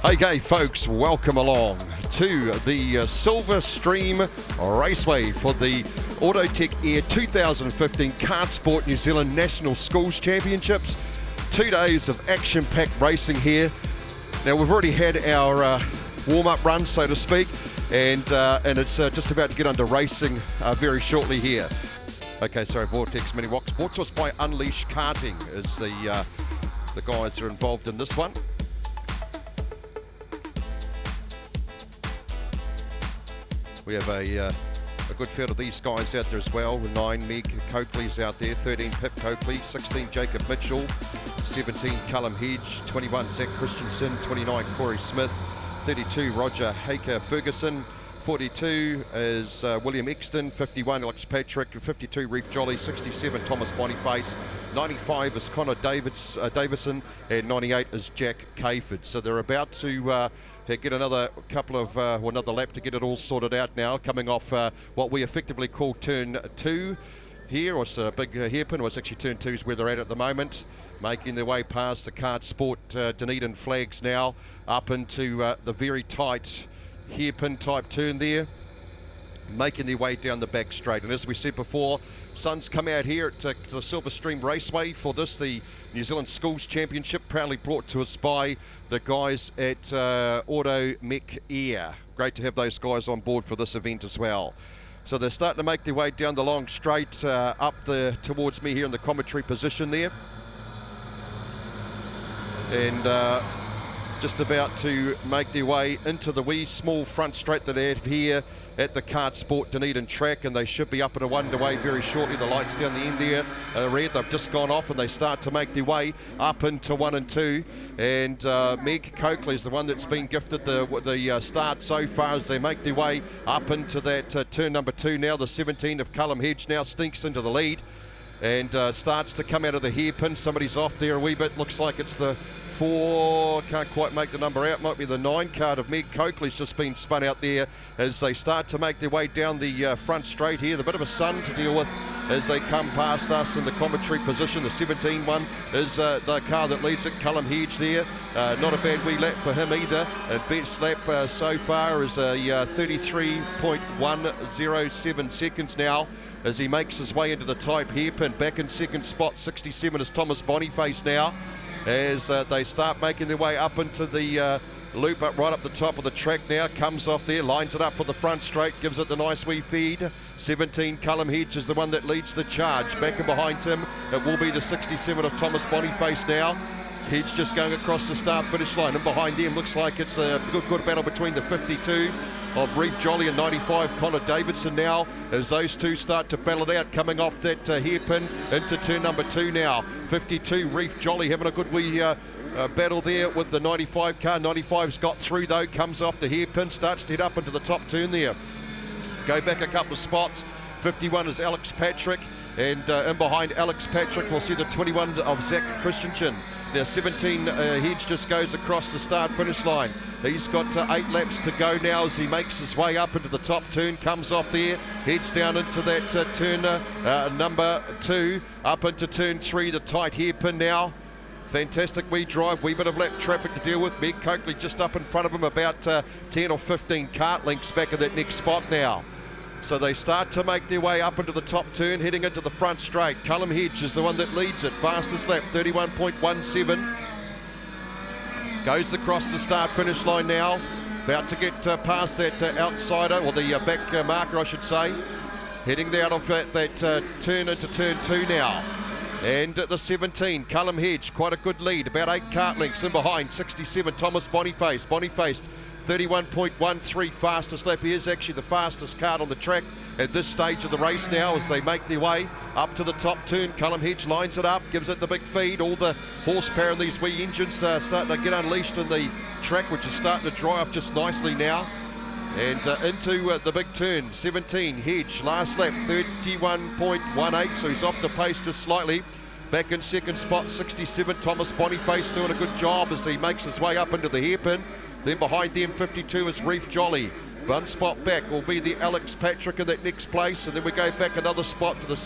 Okay, folks, welcome along to the Silver Stream Raceway for the Autotech Air 2015 Kartsport New Zealand National Schools Championships. 2 days of action-packed racing here. Now, we've already had our warm-up run, so to speak, and it's just about to get under racing very shortly here. Okay, so Vortex Mini Walks brought to us by Unleash Karting is the guys that are involved in this one. We have a good field of these guys out there as well. 9 Meg Coakley's out there, 13 Pip Coakley, 16 Jacob Mitchell, 17 Callum Hedge, 21 Zach Christensen, 29 Corey Smith, 32 Roger Haker Ferguson, 42 is William Exton, 51 Alex Patrick, 52 Reef Jolly, 67 Thomas Boniface, 95 is Connor Davison, and 98 is Jack Cayford. So they're about to get another couple of, another lap to get it all sorted out now, coming off what we effectively call turn 2 here, or it's a big hairpin, or it's actually turn 2 is where they're at the moment, making their way past the Kartsport Dunedin flags now, up into the very tight hairpin type turn there, making their way down the back straight. And as we said before, Suns come out here at the Silver Stream Raceway for this, the New Zealand Schools Championship, proudly brought to us by the guys at Auto Mech Air. Great to have those guys on board for this event as well. So they're starting to make their way down the long straight up towards me here in the commentary position there. And just about to make their way into the wee small front straight that they have here at the Kartsport Dunedin track, and they should be up and underway very shortly. The lights down the end there are red, they've just gone off, and they start to make their way up into 1 and 2. And Meg Coakley is the one that's been gifted the start so far as they make their way up into that turn number 2 now. The 17 of Callum Hedge now stinks into the lead and starts to come out of the hairpin. Somebody's off there a wee bit, looks like it's the 4, can't quite make the number out, might be the 9 card of Meg Coakley's just been spun out there as they start to make their way down the front straight here. A bit of a sun to deal with as they come past us in the commentary position. The 17 one is the car that leads it, Callum Hedge there. Not a bad wee lap for him either. And best lap so far is a 33.107 seconds now as he makes his way into the tight hairpin. Back in second spot, 67 is Thomas Boniface now, as they start making their way up into the loop up right up the top of the track now. Comes off there, lines it up for the front straight, gives it the nice wee feed. 17 Callum Hedge is the one that leads the charge. Back and behind him it will be the 67 of Thomas Boniface now. Hedge just going across the start finish line, and behind him looks like it's a good battle between the 52 of Reef Jolly and 95 Connor Davidson now, as those two start to battle it out, coming off that hairpin into turn number 2 now. 52 Reef Jolly having a good wee battle there with the 95 car. 95's got through though, comes off the hairpin, starts to head up into the top turn there. Go back a couple of spots. 51 is Alex Patrick, and in behind Alex Patrick we'll see the 21 of Zach Christensen. Now 17 Hedge just goes across the start finish line. He's got 8 laps to go now as he makes his way up into the top turn, comes off there, heads down into that turn number 2, up into turn 3, the tight hairpin now. Fantastic wee drive, wee bit of lap traffic to deal with. Meg Coakley just up in front of him, about 10 or 15 kart lengths back in that next spot now. So they start to make their way up into the top turn, heading into the front straight. Callum Hedge is the one that leads it, fastest lap, 31.17. Goes across the start finish line now, about to get past that outsider, or the back marker I should say. Heading out of that turn into turn 2 now. And at the 17, Callum Hedge, quite a good lead, about 8 kart lengths in behind. 67 Thomas Boniface. Boniface 31.13 fastest lap. He is actually the fastest kart on the track at this stage of the race now as they make their way up to the top turn. Callum Hedge lines it up, gives it the big feed. All the horsepower in these wee engines starting to get unleashed in the track, which is starting to dry off just nicely now. And into the big turn, 17 Hedge, last lap 31.18, so he's off the pace just slightly. Back in second spot, 67 Thomas Boniface doing a good job as he makes his way up into the hairpin. Then behind them, 52 is Reef Jolly. 1 spot back will be the Alex Patrick in that next place, and then we go back another spot to the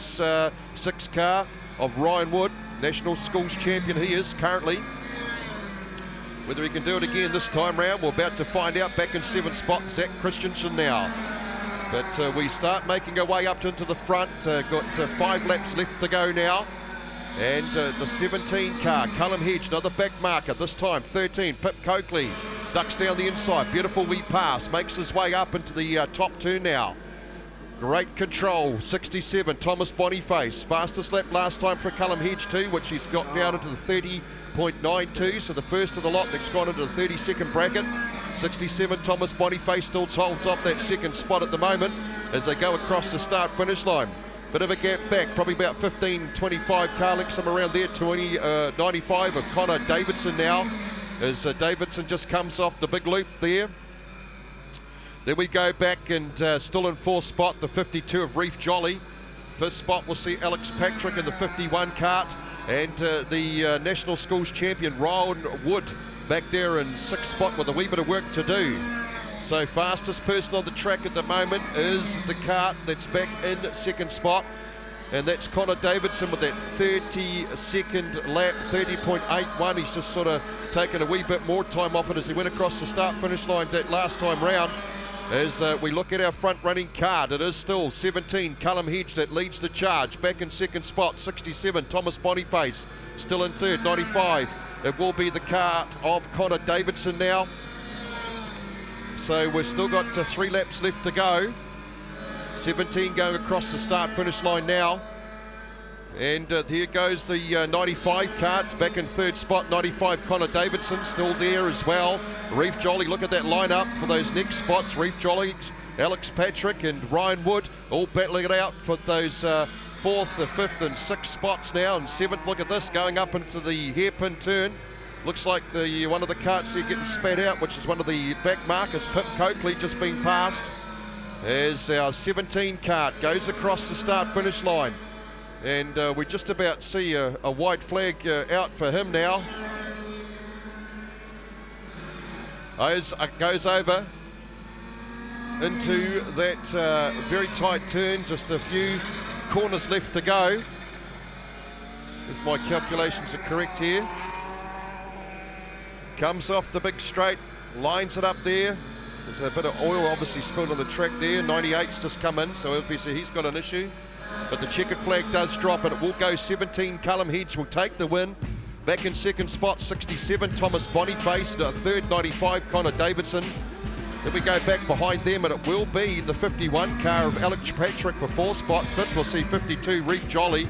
6 car of Ryan Wood, National Schools champion he is currently. Whether he can do it again this time round, we're about to find out. Back in 7th spot, Zach Christensen now. But we start making our way up into the front. Got 5 laps left to go now. And the 17 car, Cullum Hedge, another back marker. This time 13, Pip Coakley. Ducks down the inside, beautiful wee pass. Makes his way up into the top turn now. Great control, 67, Thomas Boniface. Fastest lap last time for Cullum Hedge too, which he's got down into the 30.92. So the first of the lot that's gone into the 32nd bracket. 67, Thomas Boniface still holds off that second spot at the moment as they go across the start-finish line. Bit of a gap back, probably about 15, 25 car lengths, somewhere around there. 95 of Connor Davidson now, as Davidson just comes off the big loop there. Then we go back and still in 4th spot, the 52 of Reef Jolly. 5th spot we'll see Alex Patrick in the 51 kart, and the National Schools champion Ryan Wood back there in 6th spot with a wee bit of work to do. So fastest person on the track at the moment is the kart that's back in 2nd spot, and that's Connor Davidson with that 32nd lap, 30.81. He's just sort of taken a wee bit more time off it as he went across the start-finish line that last time round. As we look at our front-running card, it is still 17, Cullum Hedge, that leads the charge. Back in 2nd spot, 67, Thomas Boniface. Still in 3rd, 95. It will be the kart of Connor Davidson now. So we've still got 3 laps left to go. 17 going across the start-finish line now. And here goes the 95 kart, back in 3rd spot, 95 Connor Davidson, still there as well. Reef Jolly, look at that lineup for those next spots. Reef Jolly, Alex Patrick and Ryan Wood all battling it out for those 4th, the 5th and 6th spots now. And 7th, look at this, going up into the hairpin turn. Looks like one of the karts here getting spat out, which is one of the back markers, Pip Coakley, just being passed. As our 17 kart goes across the start-finish line. And we just about see a white flag out for him now. Goes over into that very tight turn, just a few corners left to go. If my calculations are correct here. Comes off the big straight, lines it up there. There's a bit of oil obviously spilled on the track there. 98's just come in, so obviously he's got an issue. But the checkered flag does drop, and it will go 17. Cullum Hedge will take the win. Back in 2nd spot, 67, Thomas Boniface. 3rd, 95, Connor Davidson. Then we go back behind them, and it will be the 51 car of Alex Patrick for 4th spot. 5th, we'll see 52, Reef Jolly.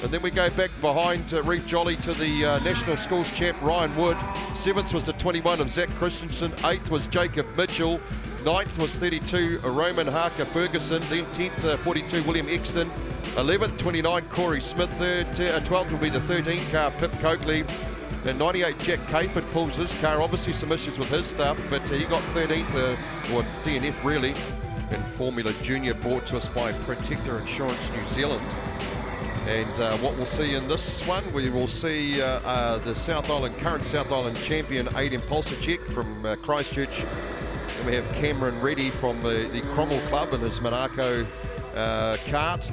And then we go back behind Reef Jolly to the National Schools champ, Ryan Wood. 7th was the 21 of Zach Christensen. 8th was Jacob Mitchell. 9th was 32, Roman Harker Ferguson. Then 10th, 42, William Exton. 11th, 29, Corey Smith. 12th will be the 13 car, Pip Coakley. And 98, Jack Cayford pulls his car. Obviously some issues with his stuff, but he got 13th, or DNF really, in Formula Junior, brought to us by Protector Insurance New Zealand. And what we'll see in this one, we will see the South Island, current South Island champion, Aidan Polsacek from Christchurch. And we have Cameron Reddy from the Cromwell Club in his Monaco kart.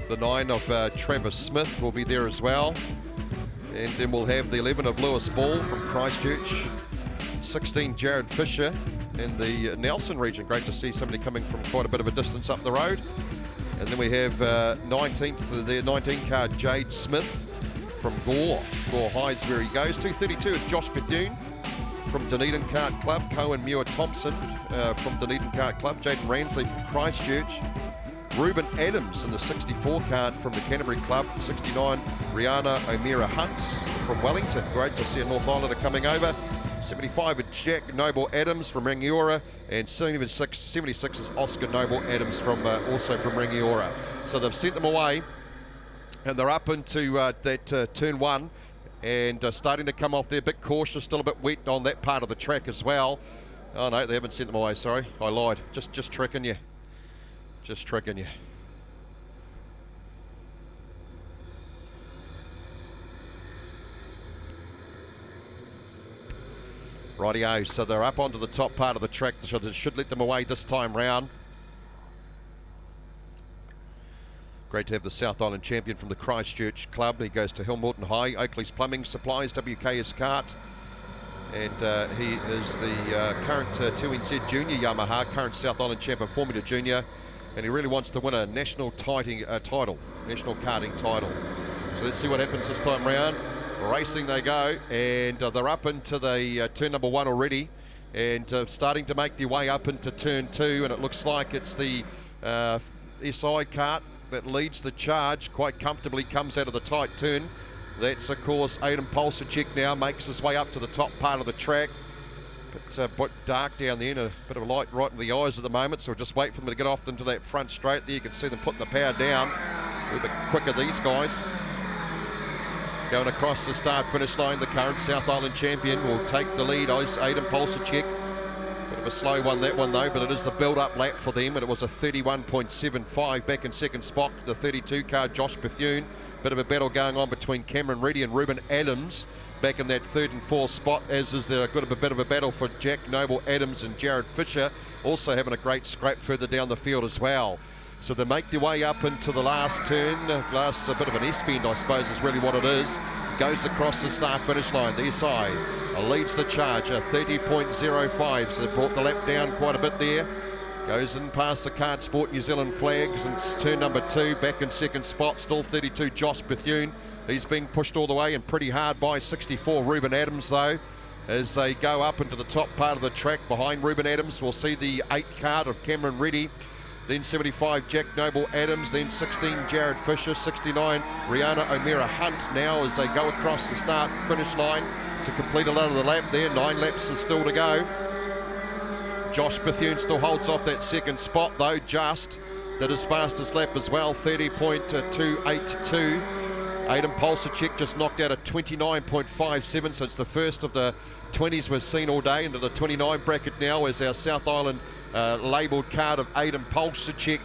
The 9 of Travis Smith will be there as well. And then we'll have the 11 of Lewis Ball from Christchurch. 16, Jared Fisher in the Nelson region. Great to see somebody coming from quite a bit of a distance up the road. And then we have 19th, the 19 car, Jade Smith from Gore Highs, where he goes. 232 is Josh Bethune from Dunedin Kart Club. Cohen Muir Thompson from Dunedin Kart Club. Jaden Ransley from Christchurch. Ruben Adams in the 64 kart from the Canterbury Club. 69, Rihanna O'Meara Hunt from Wellington. Great to see a North Islander coming over. 75 is Jack Noble Adams from Rangiora, and 76 is Oscar Noble Adams from also from Rangiora. So they've sent them away, and they're up into that turn 1, and starting to come off there. A bit cautious, still a bit wet on that part of the track as well. Oh no, they haven't sent them away. Sorry, I lied. Just tricking you. Just tricking you. Rightio, so they're up onto the top part of the track, so they should let them away this time round. Great to have the South Island champion from the Christchurch Club. He goes to Hillmorton High. Oakley's Plumbing Supplies, WKS Kart. And he is the current 2NZ Junior Yamaha, current South Island champion Formula Junior, and he really wants to win a national title, national karting title. So let's see what happens this time round. Racing they go, and they're up into the turn number 1 already, and starting to make their way up into turn 2, and it looks like it's the SI kart that leads the charge quite comfortably, comes out of the tight turn. That's, of course, Adam Polsacek now makes his way up to the top part of the track. But dark down there and a bit of a light right in the eyes at the moment, so we'll just wait for them to get off into that front straight there. You can see them putting the power down. A little bit quicker, these guys. Going across the start-finish line, the current South Island champion will take the lead. Adam Polsacek. Bit of a slow one, that one, though, but it is the build-up lap for them, and it was a 31.75 back in second spot. The 32 car, Josh Bethune. Bit of a battle going on between Cameron Reddy and Ruben Adams back in that 3rd and 4th spot, as is there a bit of a battle for Jack Noble Adams and Jared Fisher, also having a great scrap further down the field as well. So they make their way up into the last turn, a bit of an S-bend, I suppose, is really what it is. Goes across the start-finish line. The SI leads the charge, 30.05, so they brought the lap down quite a bit there. Goes in past the Kartsport New Zealand flags, and it's turn number 2, back in second spot, still 32, Josh Bethune. He's being pushed all the way and pretty hard by 64, Ruben Adams, though. As they go up into the top part of the track behind Ruben Adams, we'll see the 8 card of Cameron Reddy. Then 75, Jack Noble Adams. Then 16, Jared Fisher. 69, Rihanna O'Meara Hunt now as they go across the start-finish line to complete a lot of the lap there. 9 laps are still to go. Josh Bethune still holds off that second spot, though, just did his fastest lap as well, 30.282. Adam Polsacek just knocked out a 29.57, so it's the first of the 20s we've seen all day into the 29 bracket now as our South Island labelled card of Adam Polsacek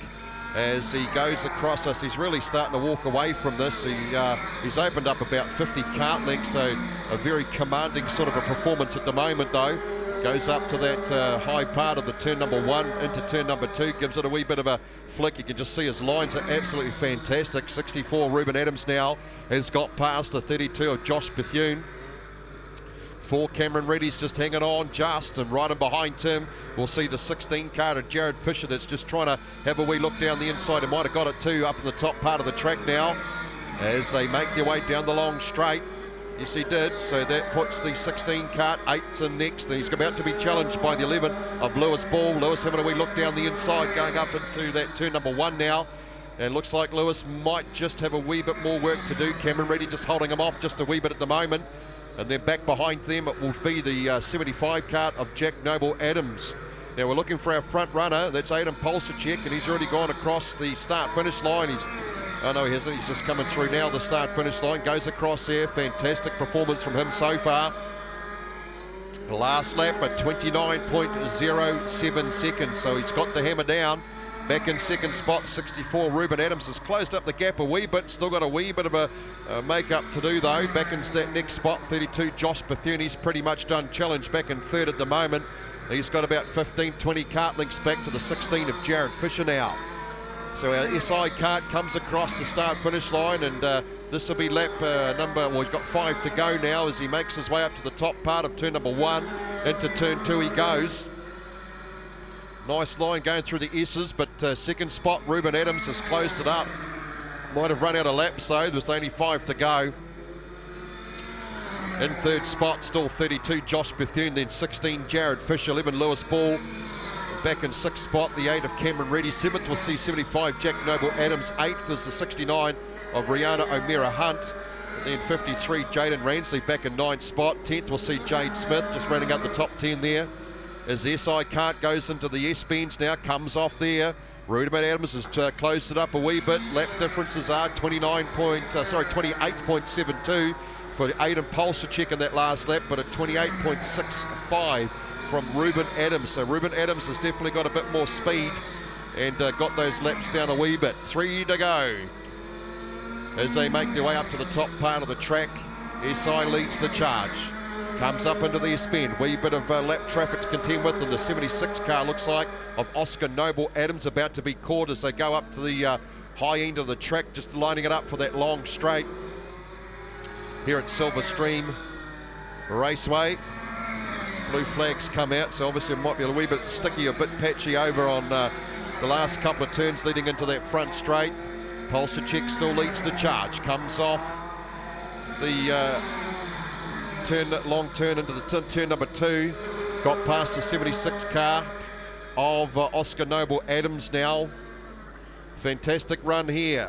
as he goes across us. He's really starting to walk away from this. He's opened up about 50 kart lengths, so a very commanding sort of a performance at the moment, though. Goes up to that high part of the turn number 1 into turn number 2, gives it a wee bit of a flick. You can just see his lines are absolutely fantastic. 64, Ruben Adams now has got past the 32 of Josh Bethune. 4, Cameron Reddy's just hanging on just, and right in behind him we'll see the 16 card of Jared Fisher that's just trying to have a wee look down the inside. He might have got it too up in the top part of the track now as they make their way down the long straight. Yes, he did, so that puts the 16 kart, 8's in next, and he's about to be challenged by the 11 of Lewis Ball. Lewis having a wee look down the inside, going up into that turn number 1 now, and looks like Lewis might just have a wee bit more work to do. Cameron Reddy just holding him off just a wee bit at the moment, and then back behind them it will be the 75 kart of Jack Noble Adams. Now we're looking for our front runner, that's Adam Polsacek, and he's already gone across the start-finish line. Oh no, he hasn't. He's just coming through now. The start-finish line goes across there. Fantastic performance from him so far. The last lap at 29.07 seconds, so he's got the hammer down. Back in second spot, 64, Ruben Adams has closed up the gap a wee bit. Still got a wee bit of a make-up to do, though. Back into that next spot, 32, Josh Bethune. He's pretty much done challenge, back in third at the moment. He's got about 15, 20 kart links back to the 16 of Jared Fisher now. So our SI kart comes across the start-finish line, and this will be lap he's got 5 to go now as he makes his way up to the top part of turn number 1. Into turn 2 he goes. Nice line going through the S's, but second spot, Ruben Adams has closed it up. Might have run out of laps, though. There's only 5 to go. In third spot, still 32, Josh Bethune, then 16, Jared Fisher, 11, Lewis Ball. Back in 6th spot, the 8 of Cameron Reddy. 7th we'll see 75, Jack Noble Adams. 8th is the 69 of Rihanna O'Meara Hunt. And then 53, Jaden Ransley back in 9th spot. 10th we'll see Jade Smith just running up the top 10 there. As the SI kart goes into the S-bends now, comes off there. Ruben Adams has closed it up a wee bit. Lap differences are 28.72 for Adam Polsacek in that last lap, but at 28.65 from Ruben Adams. So Ruben Adams has definitely got a bit more speed and got those laps down a wee bit. 3 to go as they make their way up to the top part of the track. SI leads the charge. Comes up into the S-bend. Wee bit of lap traffic to contend with, and the 76 car looks like of Oscar Noble Adams about to be caught as they go up to the high end of the track, just lining it up for that long straight here at Silver Stream Raceway. Blue flags come out, so obviously it might be a wee bit sticky, a bit patchy over on the last couple of turns leading into that front straight. Pulsacek still leads the charge, comes off the long turn into the turn number 2, got past the 76 car of Oscar Noble Adams now. Fantastic run here.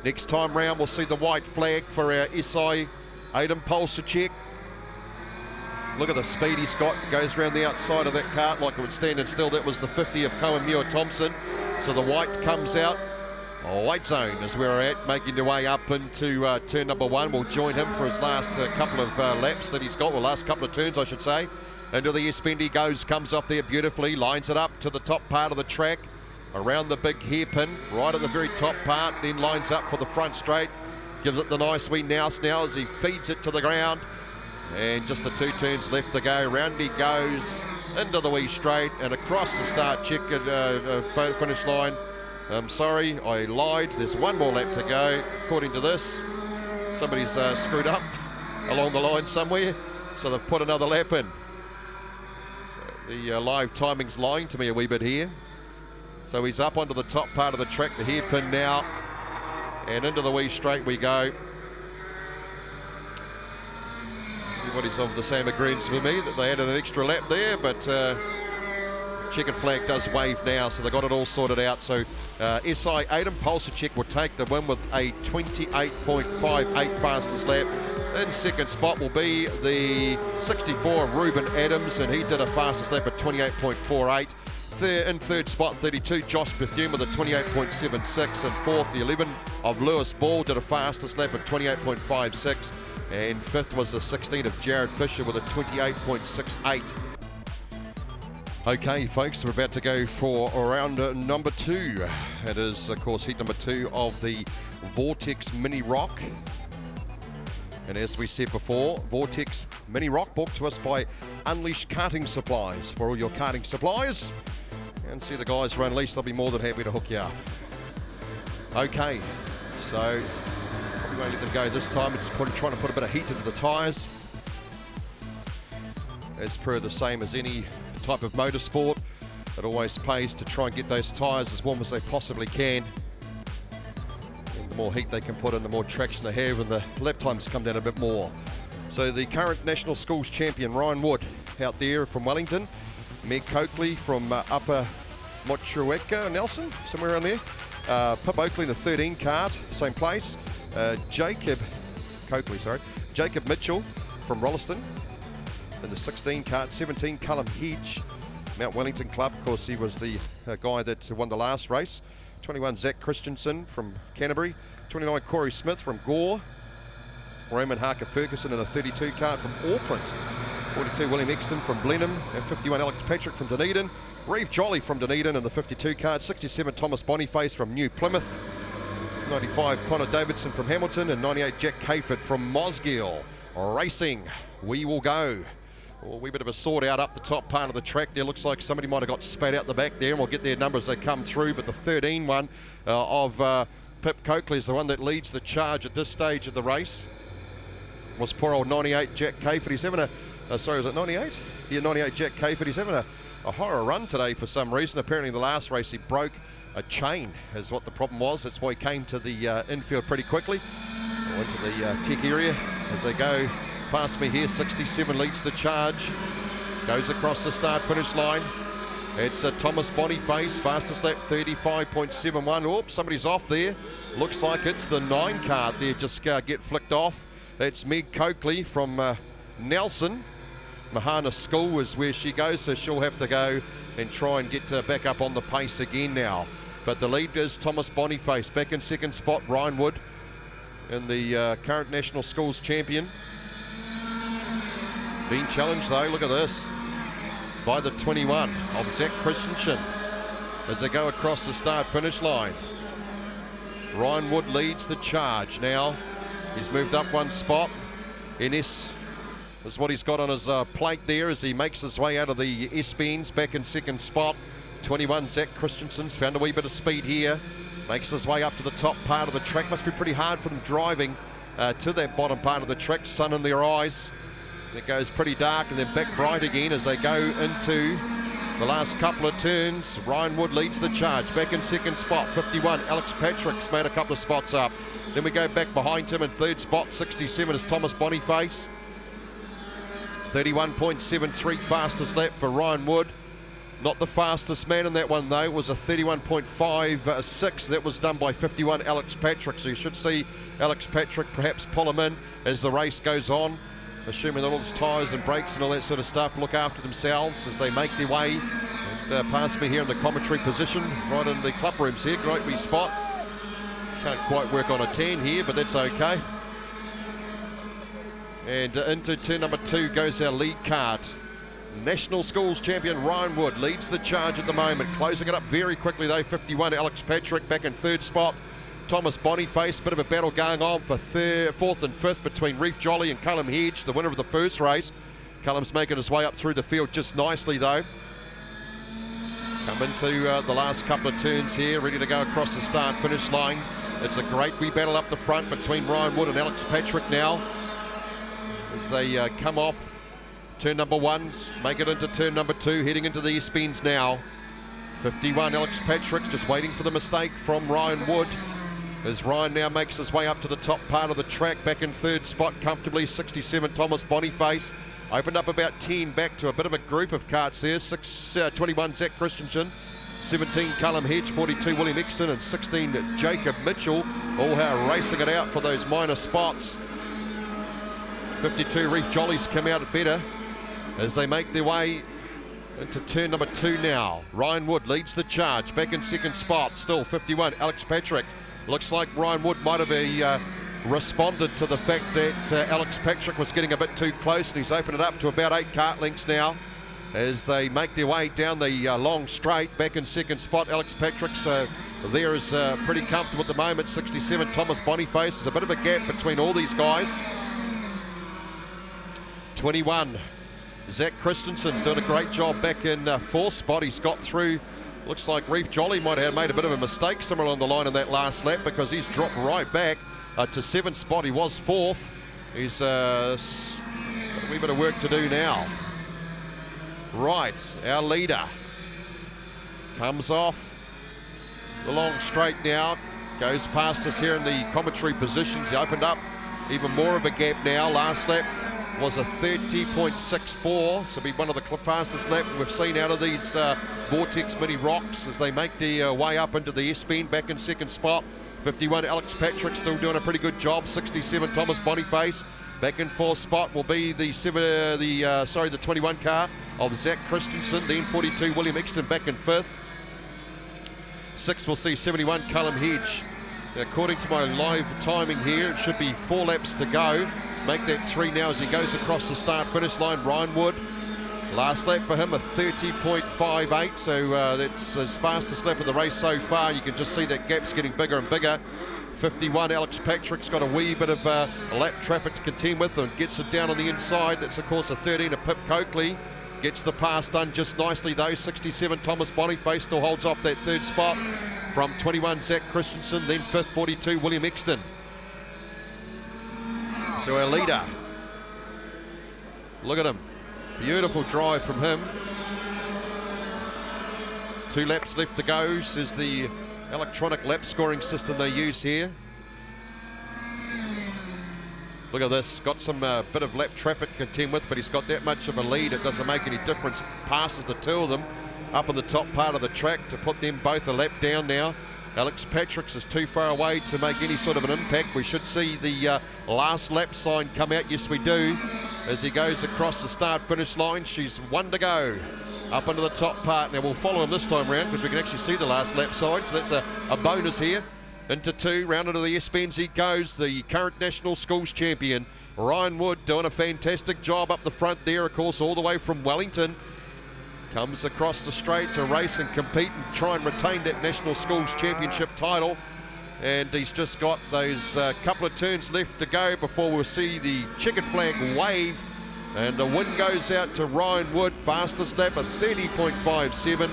Next time round we'll see the white flag for our SI Aidan Pulsacek. Look at the speed he's got, goes around the outside of that cart like it would stand still. That was the 50 of Cohen Muir Thompson. So the white comes out. White zone is where we're at, making their way up into turn number 1. We'll join him for his last couple of laps that he's got, well, last couple of turns I should say. Into the S-bend he goes, comes up there beautifully, lines it up to the top part of the track, around the big hairpin, right at the very top part, then lines up for the front straight, gives it the nice wee nouse now as he feeds it to the ground. And just the 2 turns left to go. Round he goes into the wee straight and across the start check finish line. I'm sorry, I lied. There's one more lap to go. According to this, somebody's screwed up along the line somewhere, so they've put another lap in. So the live timing's lying to me a wee bit here. So he's up onto the top part of the track, the hairpin now, and into the wee straight we go. Everybody's of the same agreement with me that they added an extra lap there, but checkered flag does wave now, so they got it all sorted out. So SI Aidan Pulsacek will take the win with a 28.58 fastest lap. In second spot will be the 64 of Ruben Adams, and he did a fastest lap at 28.48. In third spot, 32, Josh Bethune with a 28.76. And fourth, the 11 of Lewis Ball did a fastest lap at 28.56. And fifth was the 16 of Jared Fisher with a 28.68. Okay, folks, we're about to go for round number 2. It is, of course, heat number 2 of the Vortex Mini Rock. And as we said before, Vortex Mini Rock brought to us by Unleashed Karting Supplies. For all your karting supplies, and see the guys for Unleashed, they'll be more than happy to hook you up. Okay, so we won't let them go this time. It's trying to put a bit of heat into the tyres. As per the same as any type of motorsport, it always pays to try and get those tyres as warm as they possibly can. And the more heat they can put in, the more traction they have, and the lap times come down a bit more. So the current National Schools champion, Ryan Wood, out there from Wellington. Meg Coakley from Upper Motueka, Nelson, somewhere around there. Pip Oakley in the 13 cart, same place. Jacob Mitchell from Rolleston in the 16 cart. 17, Cullum Hedge, Mount Wellington Club. Of course, he was the guy that won the last race. 21, Zach Christensen from Canterbury. 29, Corey Smith from Gore. Raymond Harker Ferguson in the 32 cart from Auckland. 42, William Exton from Blenheim. And 51, Alex Patrick from Dunedin. Reeve Jolly from Dunedin in the 52 cart. 67, Thomas Boniface from New Plymouth. 95, Connor Davidson from Hamilton. And 98, Jack Cayford from Mosgiel. Racing, we will go. A wee bit of a sort out up the top part of the track there. Looks like somebody might have got spat out the back there, and we'll get their numbers as they come through. But the 13 one of Pip Coakley is the one that leads the charge at this stage of the race. Was poor old 98 Jack Cayford. He's having a, sorry, was it 98? Yeah, 98 Jack Cayford. He's having a horror run today for some reason. Apparently in the last race he broke a chain is what the problem was. That's why he came to the infield pretty quickly. Went to the tech area as they go past me here. 67 leads the charge. Goes across the start finish line. It's Thomas Boniface, fastest lap 35.71. Oops, somebody's off there. Looks like it's the 9 cart there, just get flicked off. That's Meg Coakley from Nelson. Mahana School is where she goes, so she'll have to go and try and get back up on the pace again now. But the lead is Thomas Boniface. Back in second spot, Ryan Wood, in the current National Schools champion. Being challenged though, look at this, by the 21 of Zach Christensen as they go across the start finish line. Ryan Wood leads the charge now. He's moved up one spot. NS is what he's got on his plate there as he makes his way out of the S-bends. Back in second spot, 21 Zach Christensen's found a wee bit of speed here. Makes his way up to the top part of the track. Must be pretty hard for them driving to that bottom part of the track. Sun in their eyes. It goes pretty dark and then back bright again as they go into the last couple of turns. Ryan Wood leads the charge. Back in second spot, 51. Alex Patrick's made a couple of spots up. Then we go back behind him in third spot, 67 is Thomas Boniface. 31.73 fastest lap for Ryan Wood. Not the fastest man in that one though. It was a 31.56. That was done by 51 Alex Patrick. So you should see Alex Patrick perhaps pull him in as the race goes on. Assuming that all his tyres and brakes and all that sort of stuff look after themselves as they make their way past me here in the commentary position, right in the club rooms here. Great wee spot. Can't quite work on a 10 here, but that's okay. And into turn number 2 goes our lead card. National Schools champion Ryan Wood leads the charge at the moment. Closing it up very quickly though, 51 Alex Patrick back in third spot. Thomas Boniface, bit of a battle going on for fourth and fifth between Reef Jolly and Callum Hedge, the winner of the first race. Callum's making his way up through the field just nicely though. Come into the last couple of turns here, ready to go across the start-finish line. It's a great wee battle up the front between Ryan Wood and Alex Patrick now. As they come off turn number 1, make it into turn number 2, heading into the S-bends now. 51 Alex Patrick just waiting for the mistake from Ryan Wood. As Ryan now makes his way up to the top part of the track, back in third spot comfortably, 67 Thomas Boniface. Opened up about 10 back to a bit of a group of carts there. 21 Zach Christensen, 17 Callum Hedge, 42 William Exton and 16 Jacob Mitchell. All racing it out for those minor spots. 52 Reef Jollies come out better as they make their way into turn number 2 now. Ryan Wood leads the charge, back in second spot, still 51 Alex Patrick. Looks like Ryan Wood might have responded to the fact that Alex Patrick was getting a bit too close, and he's opened it up to about 8 cart lengths now as they make their way down the long straight. Back in second spot, Alex Patrick's there is pretty comfortable at the moment. 67 Thomas Boniface. There's a bit of a gap between all these guys. 21 Zach Christensen's doing a great job back in fourth spot. He's got through. Looks like Reef Jolly might have made a bit of a mistake somewhere along the line in that last lap, because he's dropped right back to 7th spot. He was 4th. He's got a wee bit of work to do now. Right, our leader comes off the long straight now, goes past us here in the commentary positions. He opened up even more of a gap now. Last lap was a 30.64, so be one of the fastest laps we've seen out of these Vortex mini rocks as they make their way up into the S-bend. Back in second spot, 51 Alex Patrick still doing a pretty good job. 67 Thomas Boniface. Back in fourth spot will be the 21 car of Zach Christensen. Then 42 William Exton back in fifth. Sixth we'll see 71 Callum Hedge. According to my live timing here, it should be 4 laps to go. Make that 3 now as he goes across the start-finish line. Ryan Wood, last lap for him, a 30.58, so that's his fastest lap of the race so far. You can just see that gap's getting bigger and bigger. 51 Alex Patrick's got a wee bit of lap traffic to contend with and gets it down on the inside. That's of course a 13 of Pip Coakley. Gets the pass done just nicely though. 67 Thomas Boniface still holds off that third spot from 21 Zach Christensen, then fifth 42 William Exton. So our leader, look at him, beautiful drive from him. 2 laps left to go, says the electronic lap scoring system they use here. Look at this, got some bit of lap traffic to contend with, but he's got that much of a lead, it doesn't make any difference. Passes the 2 of them up on the top part of the track to put them both a lap down now. Alex Patrick's is too far away to make any sort of an impact. We should see the last lap sign come out. Yes, we do. As he goes across the start-finish line, she's 1 to go. Up into the top part. Now we'll follow him this time round because we can actually see the last lap sign. So that's a bonus here. Into 2, round into the S-bends he goes. The current National Schools champion, Ryan Wood, doing a fantastic job up the front there, of course, all the way from Wellington. Comes across the straight to race and compete and try and retain that National Schools Championship title. And he's just got those couple of turns left to go before we'll see the checkered flag wave. And the win goes out to Ryan Wood, fastest lap at 30.57.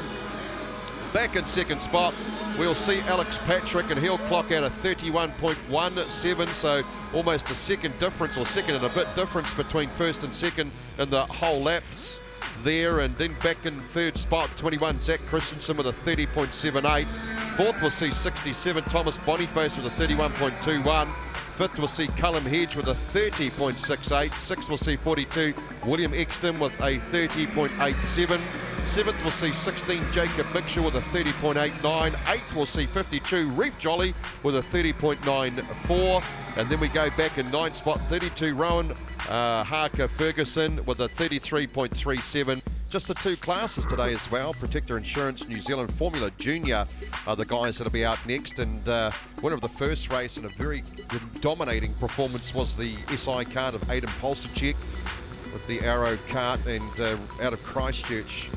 Back in second spot, we'll see Alex Patrick, and he'll clock out a 31.17. So almost a second difference, or second and a bit difference between first and second in the whole laps there. And then back in third spot, 21, Zach Christensen with a 30.78. Fourth we'll see 67, Thomas Boniface with a 31.21. Fifth we'll see Cullum Hedge with a 30.68. Sixth we'll see 42, William Exton with a 30.87. Seventh we'll see 16, Jacob Mitchell with a 30.89. Eighth we'll see 52, Reef Jolly with a 30.94. And then we go back in ninth spot, 32, Rowan Harker Ferguson with a 33.37. Just the two classes today as well. Protector Insurance New Zealand Formula Junior are the guys that'll be out next. And winner of the first race in a very dominating performance was the SI card of Aidan Polsacek with the Arrow kart, and out of Christchurch.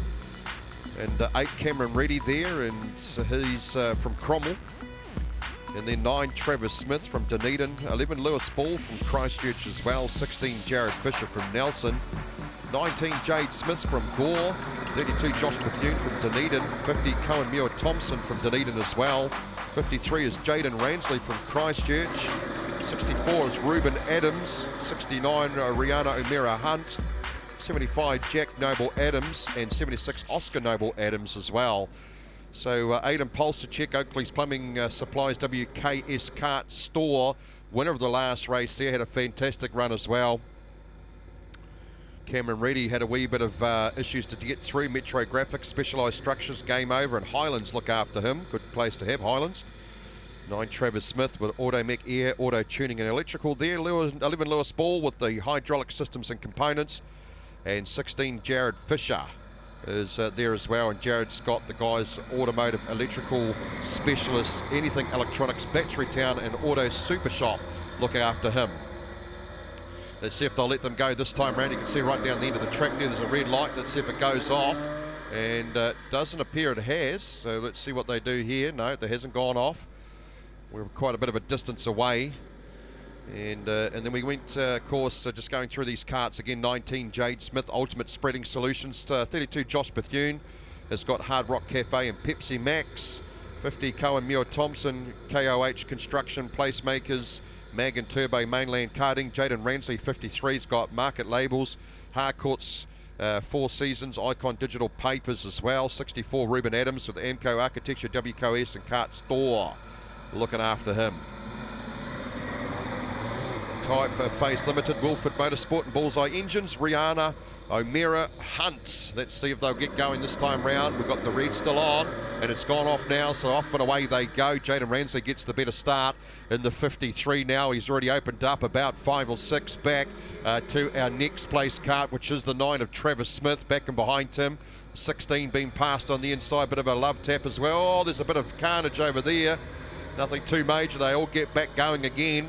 And 8, Cameron Reddy there, and he's from Cromwell. And then 9, Travis Smith from Dunedin. 11, Lewis Ball from Christchurch as well. 16, Jared Fisher from Nelson. 19, Jade Smith from Gore. 32, Josh Bethune from Dunedin. 50, Cohen Muir Thompson from Dunedin as well. 53 is Jaden Ransley from Christchurch. 64 is Ruben Adams. 69, Rihanna O'Meara Hunt. 75, Jack Noble Adams. And 76, Oscar Noble Adams as well. So Aidan Polsacek, Oakley's Plumbing Supplies WKS Kart Store, winner of the last race there, had a fantastic run as well. Cameron Reddy had a wee bit of issues to get through. Metro Graphics, Specialised Structures, game over, and Highlands look after him. Good place to have, Highlands. 9, Travis Smith with Automech Air, Auto Tuning and Electrical there. 11, Lewis Ball with the hydraulic systems and components. And 16, Jared Fisher is there as well, and Jared Scott, the guy's automotive electrical specialist, anything electronics, Battery Town and Auto Super Shop look after him. Let's see if they'll let them go this time around. You can see right down the end of the track there, there's a red light. Let's see if it goes off, and doesn't appear it has, so let's see what they do here. No, it hasn't gone off. We're quite a bit of a distance away. And then we went, of course, just going through these karts again. 19, Jade Smith, Ultimate Spreading Solutions. 32, Josh Bethune has got Hard Rock Cafe and Pepsi Max. 50, Cohen Muir Thompson, KOH Construction Placemakers, Mag and Turbo Mainland Karting. Jaden Ransley, 53, has got Market Labels, Harcourt's 4 Seasons, Icon Digital Papers as well. 64, Ruben Adams with Amco Architecture, WKS and Kart Store, looking after him. Type Phase Limited, Wilford Motorsport and Bullseye Engines, Rihanna O'Meara Hunt. Let's see if they'll get going this time round. We've got the red still on, and it's gone off now, so off and away they go. Jaden Ransley gets the better start in the 53 now. He's already opened up about 5 or 6 back to our next place kart, which is the 9 of Travis Smith, back and behind him. 16 being passed on the inside, bit of a love tap as well. Oh, there's a bit of carnage over there. Nothing too major, they all get back going again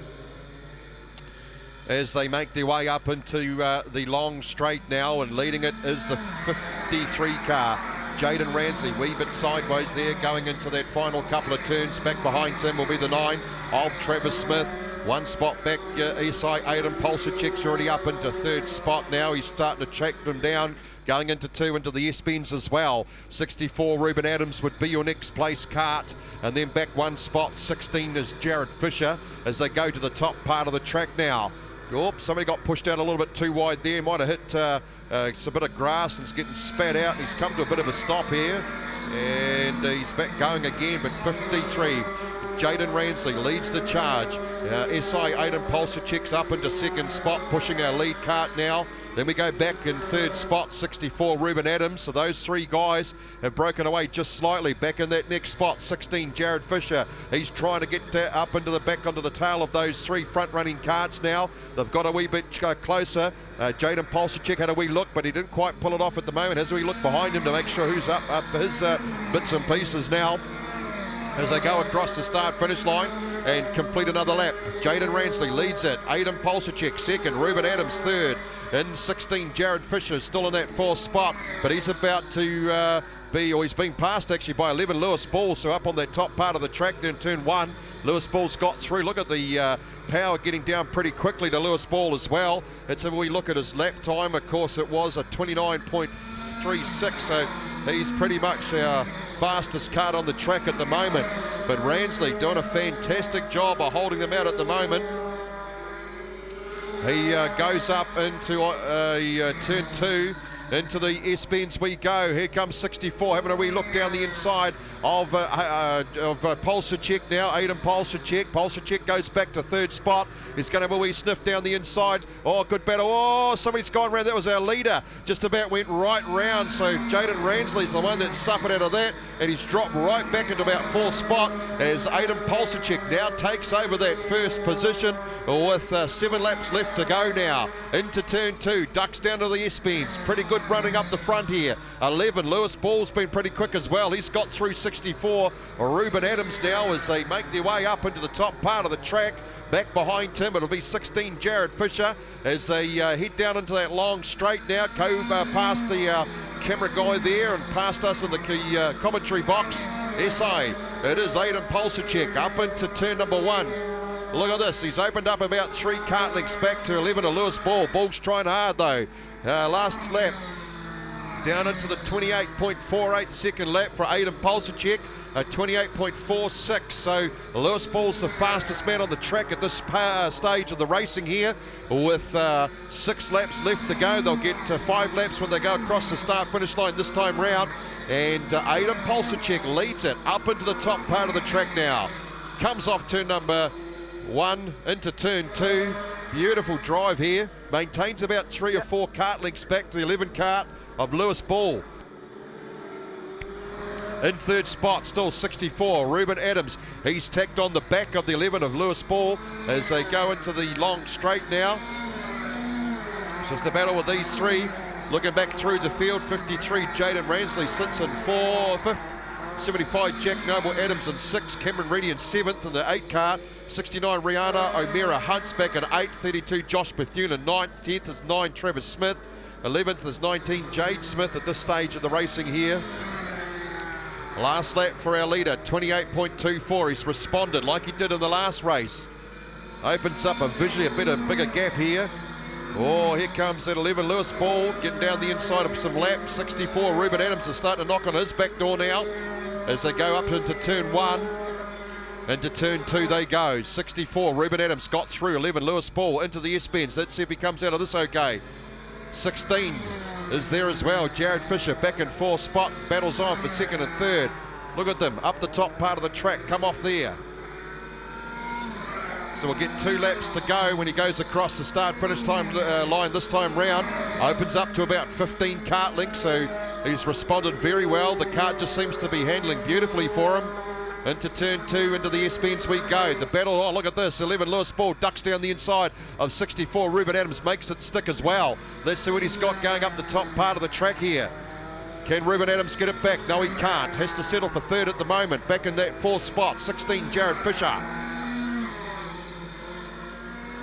as they make their way up into the long straight now, and leading it is the 53 car. Jaden Ransley, wee bit sideways there, going into that final couple of turns. Back behind him will be the 9 of Travis Smith. 1 spot back, SI Aidan Polsacek's already up into 3rd spot now. He's starting to track them down, going into 2 into the S-Bens as well. 64, Ruben Adams would be your next place kart. And then back 1 spot, 16 is Jared Fisher, as they go to the top part of the track now. Oh, somebody got pushed out a little bit too wide there. Might have hit it's a bit of grass and it's getting spat out. He's come to a bit of a stop here, and he's back going again. But 53, Jaden Ransley leads the charge. SI Aidan Polsacek's up into 2nd spot, pushing our lead kart now. Then we go back in 3rd spot, 64, Ruben Adams. So those 3 guys have broken away just slightly. Back in that next spot, 16, Jared Fisher. He's trying to get up into the back onto the tail of those 3 front-running karts now. They've got a wee bit closer. Jaden Polsacek had a wee look, but he didn't quite pull it off at the moment. Has a wee look behind him to make sure who's up his bits and pieces now, as they go across the start-finish line and complete another lap. Jaden Ransley leads it. Aidan Polsacek 2nd, Ruben Adams 3rd. In 16, Jared Fisher is still in that 4th spot, but he's about to he's being passed actually by 11, Lewis Ball. So up on that top part of the track there in turn 1, Lewis Ball's got through. Look at the power getting down pretty quickly to Lewis Ball as well. It's a wee look at his lap time. Of course, it was a 29.36, so he's pretty much our fastest kart on the track at the moment. But Ransley doing a fantastic job of holding them out at the moment. He goes up into turn 2. Into the S-bends we go. Here comes 64, having a wee look down the inside of Polsacek now, Aidan Polsacek. Polsacek goes back to third spot. He's going to have a wee sniff down the inside. Oh, good battle. Oh, somebody's gone round. That was our leader. Just about went right round. So Jaden Ransley's the one that suffered out of that. And he's dropped right back into about fourth spot as Aidan Polsacek now takes over that first position with 7 laps left to go now. Into turn 2, ducks down to the S-bends. Pretty good running up the front here. 11, Lewis Ball's been pretty quick as well. He's got through 64. Ruben Adams now as they make their way up into the top part of the track. Back behind him, it'll be 16, Jared Fisher, as they head down into that long straight now. Go past the camera guy there and past us in the commentary box. SI, it is Aidan Polsacek up into turn number 1. Look at this, he's opened up about 3 kart lengths back to 11 of Lewis Ball. Ball's trying hard though. Last lap, down into the 28.48 second lap for Aidan Polsacek. 28.46, so Lewis Ball's the fastest man on the track at this stage of the racing here with 6 laps left to go. They'll get 5 laps when they go across the start-finish line this time round, and Aidan Polsacek leads it up into the top part of the track now. Comes off turn number 1 into turn 2. Beautiful drive here. Maintains about 3 or 4 kart lengths back to the 11 kart of Lewis Ball. In third spot, still 64, Ruben Adams. He's tacked on the back of the 11 of Lewis Ball as they go into the long straight now. It's just a battle with these 3. Looking back through the field, 53, Jaden Ransley sits in 4th. 75, Jack Noble Adams in 6th. Cameron Reedy in 7th in the 8 car. 69, Rihanna O'Meara Hunts back in 8th. 32, Josh Bethune in 9th. 10th is 9, Travis Smith. 11th is 19, Jade Smith at this stage of the racing here. Last lap for our leader, 28.24. He's responded like he did in the last race. Opens up visually a bigger gap here. Oh, here comes that 11 Lewis Ball getting down the inside of some laps. 64 Ruben Adams is starting to knock on his back door now as they go up into turn 1. Into turn 2 they go. 64 Ruben Adams got through. 11 Lewis Ball into the S-bends. Let's see if he comes out of this okay. 16 is there as well. Jared Fisher back in 4th spot. Battles on for 2nd and 3rd. Look at them up the top part of the track. Come off there. So we'll get 2 laps to go when he goes across the start-finish time line this time round. Opens up to about 15 kart lengths, so he's responded very well. The kart just seems to be handling beautifully for him. Into turn 2, into the S-bends we go. The battle, oh look at this, 11 Lewis Ball ducks down the inside of 64. Ruben Adams makes it stick as well. Let's see what he's got going up the top part of the track here. Can Ruben Adams get it back? No, he can't. Has to settle for 3rd at the moment. Back in that 4th spot, 16 Jared Fisher.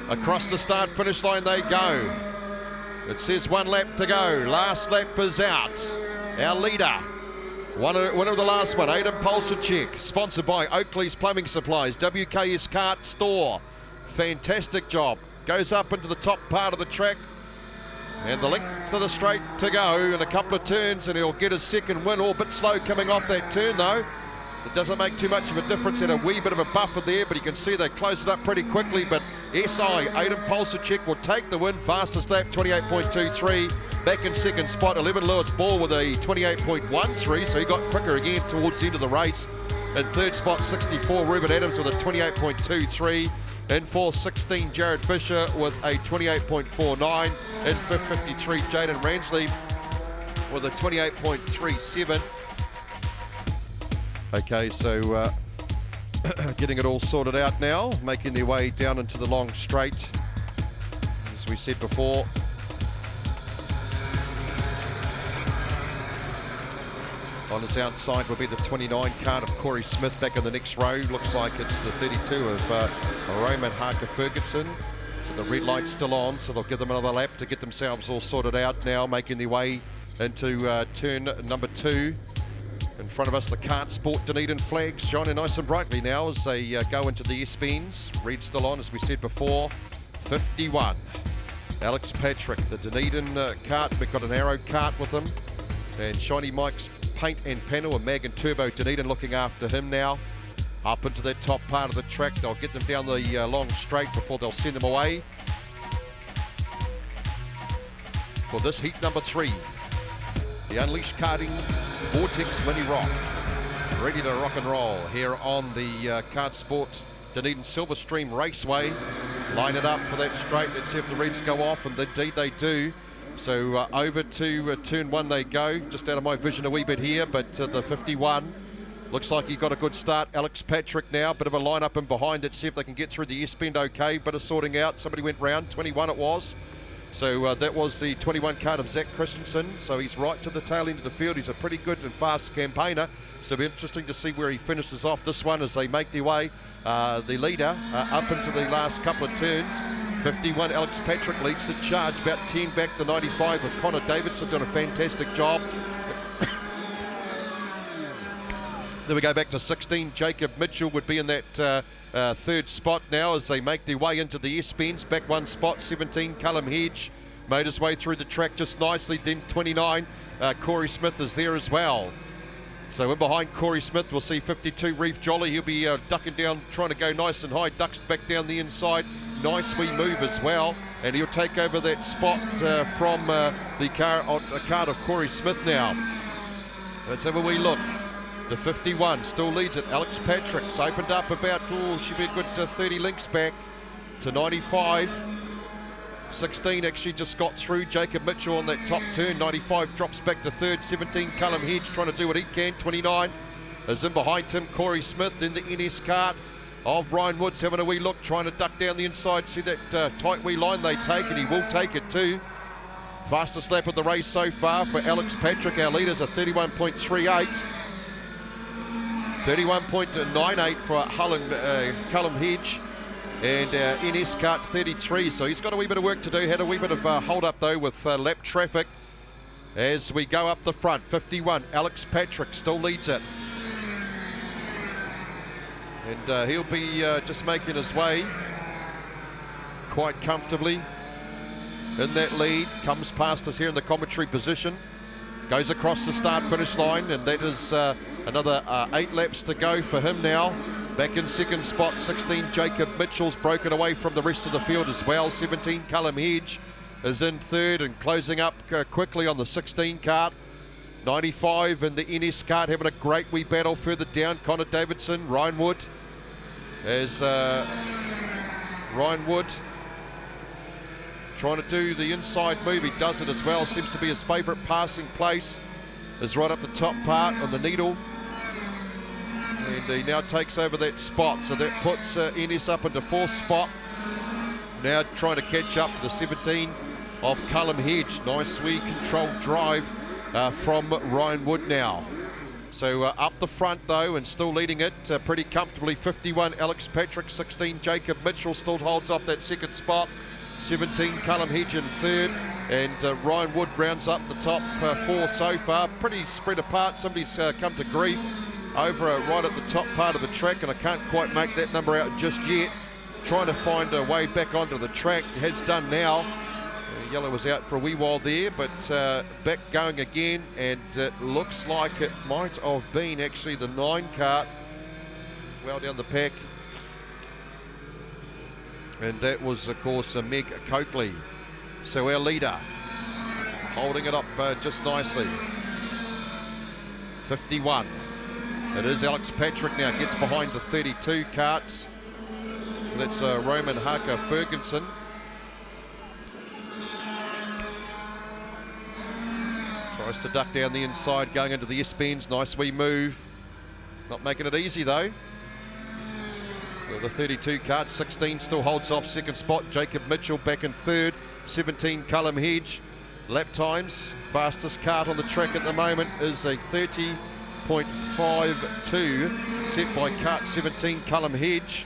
Across the start-finish line they go. It says 1 lap to go. Last lap is out. Our leader. Winner of the last one, Aidan Polsacek, sponsored by Oakley's Plumbing Supplies, WKS Kart Store. Fantastic job. Goes up into the top part of the track. And the length of the straight to go in a couple of turns, and he'll get his 2nd win. All a bit slow coming off that turn though. It doesn't make too much of a difference. Had a wee bit of a buffer there, but you can see they closed it up pretty quickly. But SI, Aidan Polsacek will take the win. Fastest lap, 28.23. Back in 2nd spot, 11 Lewis Ball with a 28.13, so he got quicker again towards the end of the race. In 3rd spot, 64 Ruben Adams with a 28.23. In 4th, 16 Jared Fisher with a 28.49. In 5th, 53 Jaden Ransley with a 28.37. Okay, so getting it all sorted out now, making their way down into the long straight. As we said before, on his outside will be the 29 card of Corey Smith back in the next row. Looks like it's the 32 of Roman Harker-Ferguson. So the red light's still on, so they'll give them another lap to get themselves all sorted out now, making their way into turn number 2. In front of us, the Kartsport Dunedin flags shining nice and brightly now as they go into the S-bends. Red still on, as we said before. 51. Alex Patrick, the Dunedin kart. We've got an Arrow kart with him. And Shiny Mike's paint and panel, and Mag and Turbo Dunedin looking after him now. Up into that top part of the track. They'll get them down the long straight before they'll send them away. for this heat number 3. The Unleashed Karting Vortex Mini Rock, ready to rock and roll here on the Kartsport Dunedin Silverstream Raceway. Line it up for that straight. Let's see if the reds go off, and indeed they do. So over to turn 1 they go. Just out of my vision a wee bit here, but the 51 looks like he got a good start. Alex Patrick now, bit of a line up in behind. Let's see if they can get through the S-bend okay. Bit of sorting out. Somebody went round, 21 it was. So that was the 21 card of Zach Christensen. So he's right to the tail end of the field. He's a pretty good and fast campaigner. So it'll be interesting to see where he finishes off this one as they make their way, the leader, up into the last couple of turns. 51, Alex Patrick leads the charge, about 10 back the 95 with Connor Davidson, done a fantastic job. Then we go back to 16, Jacob Mitchell would be in that third spot now as they make their way into the S-bends. Back 1 spot, 17, Callum Hedge made his way through the track just nicely. Then 29, Corey Smith is there as well. So in behind Corey Smith, we'll see 52, Reef Jolly. He'll be ducking down, trying to go nice and high, ducks back down the inside. Nice wee move as well, and he'll take over that spot from the car of Corey Smith now. Let's have a wee look. The 51 still leads it. Alex Patrick's opened up about, should be a good 30 links back to 95. 16 actually just got through. Jacob Mitchell on that top turn. 95 drops back to third. 17, Callum Hedge trying to do what he can. 29 is in behind him. Corey Smith, then the NS cart of Ryan Woods having a wee look, trying to duck down the inside. See that tight wee line they take, and he will take it too. Fastest lap of the race so far for Alex Patrick. Our leaders are 31.38. 31.98 for Callum Hedge, and NS Kart 33. So he's got a wee bit of work to do. Had a wee bit of hold up though with lap traffic as we go up the front. 51, Alex Patrick still leads it. And he'll be just making his way quite comfortably in that lead. Comes past us here in the commentary position. Goes across the start-finish line, and that is another 8 laps to go for him now. Back in second spot, 16, Jacob Mitchell's broken away from the rest of the field as well. 17, Callum Hedge is in third and closing up quickly on the 16 kart. 95 and the NS kart having a great wee battle further down. Connor Davidson, Ryan Wood, as Ryan Wood trying to do the inside move. He does it as well. Seems to be his favourite passing place is right up the top part on the needle. And he now takes over that spot. So that puts NS up into 4th spot. Now trying to catch up to the 17 of Callum Hedge. Nice wee controlled drive from Ryan Wood now. So up the front though, and still leading it pretty comfortably. 51, Alex Patrick. 16, Jacob Mitchell still holds off that second spot. 17, Callum Hedge in third, and Ryan Wood rounds up the top 4 so far. Pretty spread apart. Somebody's come to grief over right at the top part of the track, and I can't quite make that number out just yet. Trying to find a way back onto the track. Has done now. Yellow was out for a wee while there, but back going again, and it looks like it might have been actually the 9 kart well down the pack. And that was, of course, Meg Coakley. So our leader, holding it up just nicely. 51. It is Alex Patrick now, gets behind the 32 karts. That's Roman Harker Ferguson. Tries to duck down the inside, going into the S-bends. Nice wee move. Not making it easy though. The 32 kart, 16 still holds off second spot. Jacob Mitchell back in third. 17, Callum Hedge. Lap times, fastest kart on the track at the moment is a 30.52 set by kart 17, Callum Hedge.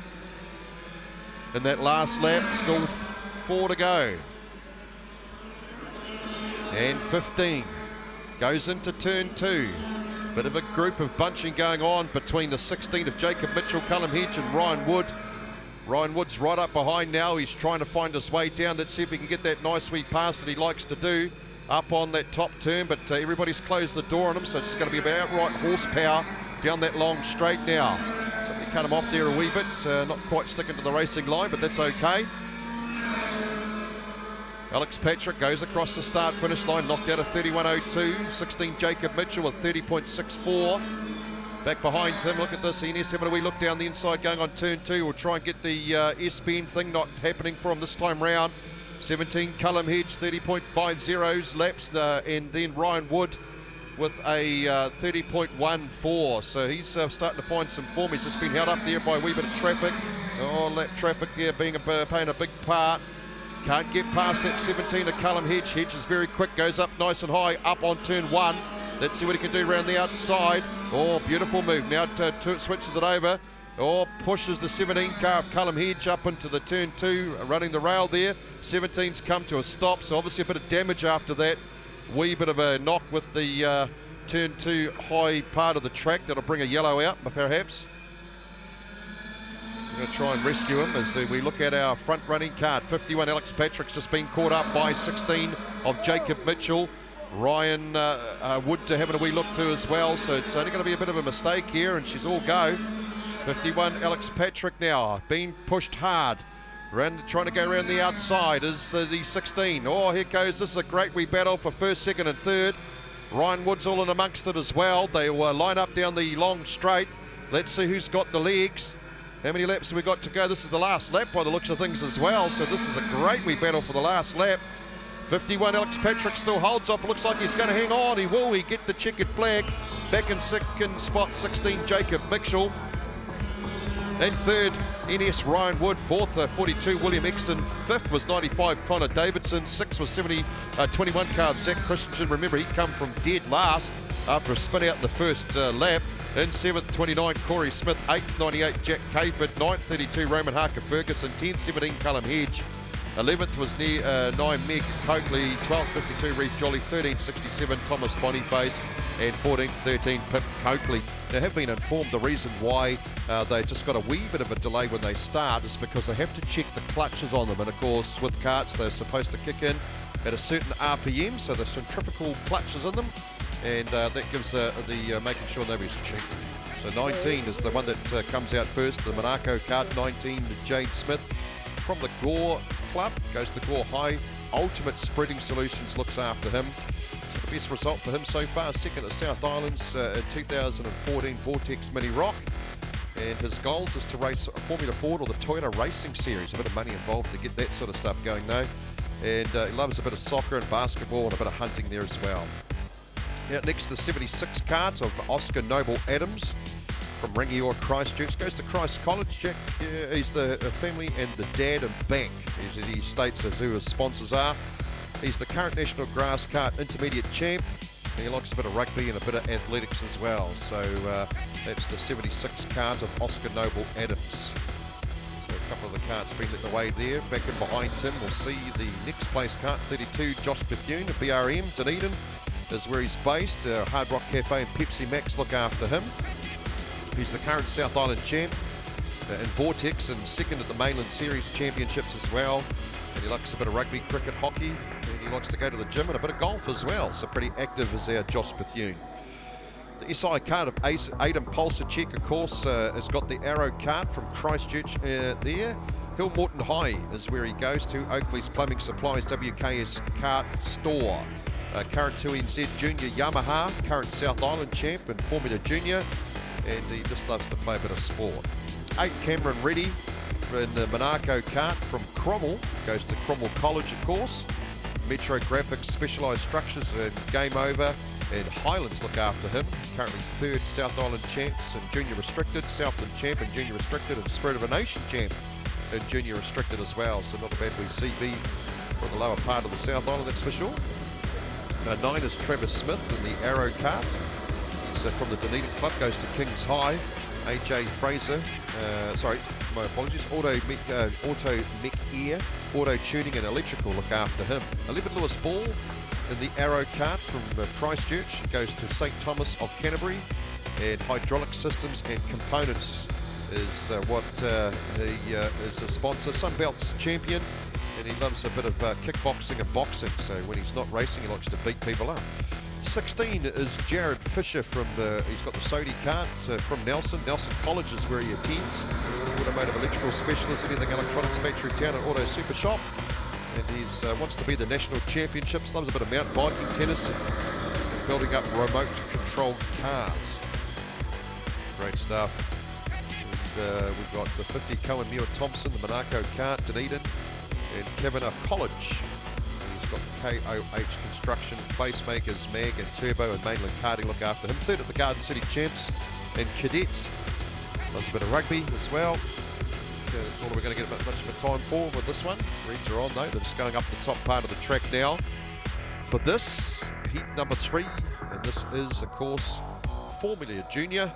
In that last lap, still 4 to go. And 15 goes into turn 2. Bit of a group of bunching going on between the 16 of Jacob Mitchell, Callum Hedge and Ryan Wood. Ryan Wood's right up behind now. He's trying to find his way down. Let's see if he can get that nice wee pass that he likes to do up on that top turn, but everybody's closed the door on him, so it's going to be about right horsepower down that long straight now. Somebody cut him off there a wee bit, not quite sticking to the racing line, but that's okay. Alex Patrick goes across the start finish line, knocked out a 31.02. 16 Jacob Mitchell with 30.64. Back behind him, look at this, Ines having a wee look down the inside going on turn 2. We'll try and get the S-bend thing not happening for him this time round. 17 Cullum Hedge, 30.50 laps, and then Ryan Wood with a 30.14. So he's starting to find some form. He's just been held up there by a wee bit of traffic. Oh, lap traffic there playing a big part. Can't get past that 17 of Cullum Hedge. Hedge is very quick, goes up nice and high, up on turn 1. Let's see what he can do around the outside. Oh, beautiful move. Now switches it over. Oh, pushes the 17 car of Cullum Hedge up into the turn 2, running the rail there. 17's come to a stop, so obviously a bit of damage after that. Wee bit of a knock with the turn 2 high part of the track. That'll bring a yellow out, perhaps. We're going to try and rescue him as we look at our front running card. 51 Alex Patrick's just been caught up by 16 of Jacob Mitchell. Ryan Wood having a wee look to as well, so it's only going to be a bit of a mistake here, and she's all go. 51 Alex Patrick now being pushed hard. Trying to go around the outside is the 16. Oh, here goes. This is a great wee battle for first, second and third. Ryan Wood's all in amongst it as well. They will line up down the long straight. Let's see who's got the legs. How many laps have we got to go? This is the last lap by the looks of things as well, so this is a great wee battle for the last lap. 51 Alex Patrick still holds up. Looks like he's going to hang on. He will. He get the checkered flag. Back in second spot, 16 Jacob Mitchell. And third, NS Ryan Wood. Fourth, 42 William Exton. Fifth was 95 Connor Davidson. Sixth was 21 car Zach Christensen. Remember, he come from dead last after a spin out in the first lap. In 7th, 29 Corey Smith. 8th, 98 Jack Cayford. 9th, 32 Roman Harker Ferguson. 10th, 17 Cullum Hedge. 11th was 9 Meg Coakley. 12th, 52 Reef Jolly. 13th, 67 Thomas Boniface. And 14th, 13 Pip Coakley. Now, have been informed the reason why they just got a wee bit of a delay when they start is because they have to check the clutches on them. And of course, with karts, they're supposed to kick in at a certain RPM, so there's centrifugal clutches in them. And that gives the making sure nobody's cheating. So 19 is the one that comes out first, the Monaco kart. 19, Jade Smith from the Gore Club, goes to Gore High. Ultimate Spreading Solutions looks after him. The best result for him so far, second at South Islands in 2014 Vortex Mini Rock. And his goals is to race Formula Ford or the Toyota Racing Series. A bit of money involved to get that sort of stuff going though. And he loves a bit of soccer and basketball and a bit of hunting there as well. Out next, the 76 karts of Oscar Noble Adams from Rangiora, Christchurch. Goes to Christ College. Jack, he's the family and the dad and bank, as he states as who his sponsors are. He's the current National Grass Kart Intermediate Champ. And he likes a bit of rugby and a bit of athletics as well. So that's the 76 kart of Oscar Noble Adams. So a couple of the karts being lit away there. Back in behind him, we'll see the next place kart, 32, Josh Bethune of BRM, Dunedin is where he's based. Hard Rock Cafe and Pepsi Max look after him. He's the current South Island champ in Vortex and second at the Mainland Series Championships as well. And he likes a bit of rugby, cricket, hockey, and he likes to go to the gym and a bit of golf as well. So pretty active is our Josh Bethune. The SI kart of Aidan Pulsacek, of course, has got the Arrow kart from Christchurch there. Hill Morton High is where he goes to. Oakley's Plumbing Supplies, WKS Kart Store. Current 2NZ Junior Yamaha, current South Island champ in Formula Junior, and he just loves to play a bit of sport. 8 Cameron Reddy in the Monaco kart from Cromwell, goes to Cromwell College of course. Metro Graphics, Specialised Structures and Game Over and Highlands look after him. Currently 3rd South Island champs and Junior Restricted, Southland champ and Junior Restricted, and Spirit of a Nation champ and Junior Restricted as well. So not a bad wee CV for the lower part of the South Island, that's for sure. 9 is Trevor Smith in the Arrow kart. So from the Dunedin Club, goes to Kings High. AJ Fraser, my apologies, Auto Mech Air, Auto Tuning and Electrical look after him. 11 Lewis Ball in the Arrow kart from Christchurch, goes to St Thomas of Canterbury. And Hydraulic Systems and Components is what he is a sponsor. Sunbelt's champion. And he loves a bit of kickboxing and boxing, so when he's not racing, he likes to beat people up. 16 is Jared Fisher from he's got the Sodi kart from Nelson. Nelson College is where he attends. Automotive electrical specialist, anything electronics, factory town and auto super shop. And He wants to be the national championships, loves a bit of mountain biking, tennis, and building up remote controlled cars. Great stuff. And, we've got the 50 Cohen Muir Thompson, the Monaco Kart Dunedin, and Kevin College. He's got KOH Construction, Placemakers, Mag and Turbo, and Mainland Karting look after him. Third at the Garden City Champs, and Cadet. Loves a bit of rugby as well. That's all we're going to get much of a time for with this one. Reeds are on though. They're just going up the top part of the track now for this heat number 3, and this is of course Formula Junior.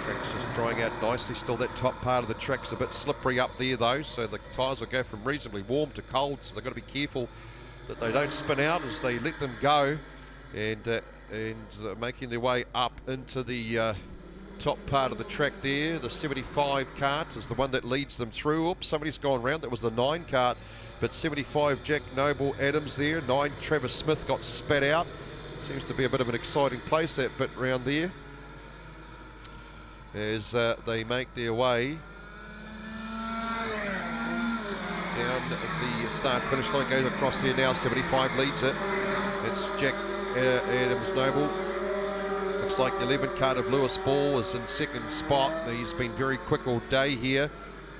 Track's just drying out nicely. Still that top part of the track's a bit slippery up there though, so the tyres will go from reasonably warm to cold, so they've got to be careful that they don't spin out as they let them go, and making their way up into the top part of the track there. The 75 kart is the one that leads them through. Oops, somebody's gone round. That was the 9 kart, but 75 Jack Noble Adams there. 9 Travis Smith got spat out. Seems to be a bit of an exciting place, that bit round there, as they make their way down the start finish line. Goes across there now. 75 leads it. It's Jack Adams Noble. Looks like the 11 kart of Lewis Ball is in second spot. He's been very quick all day here.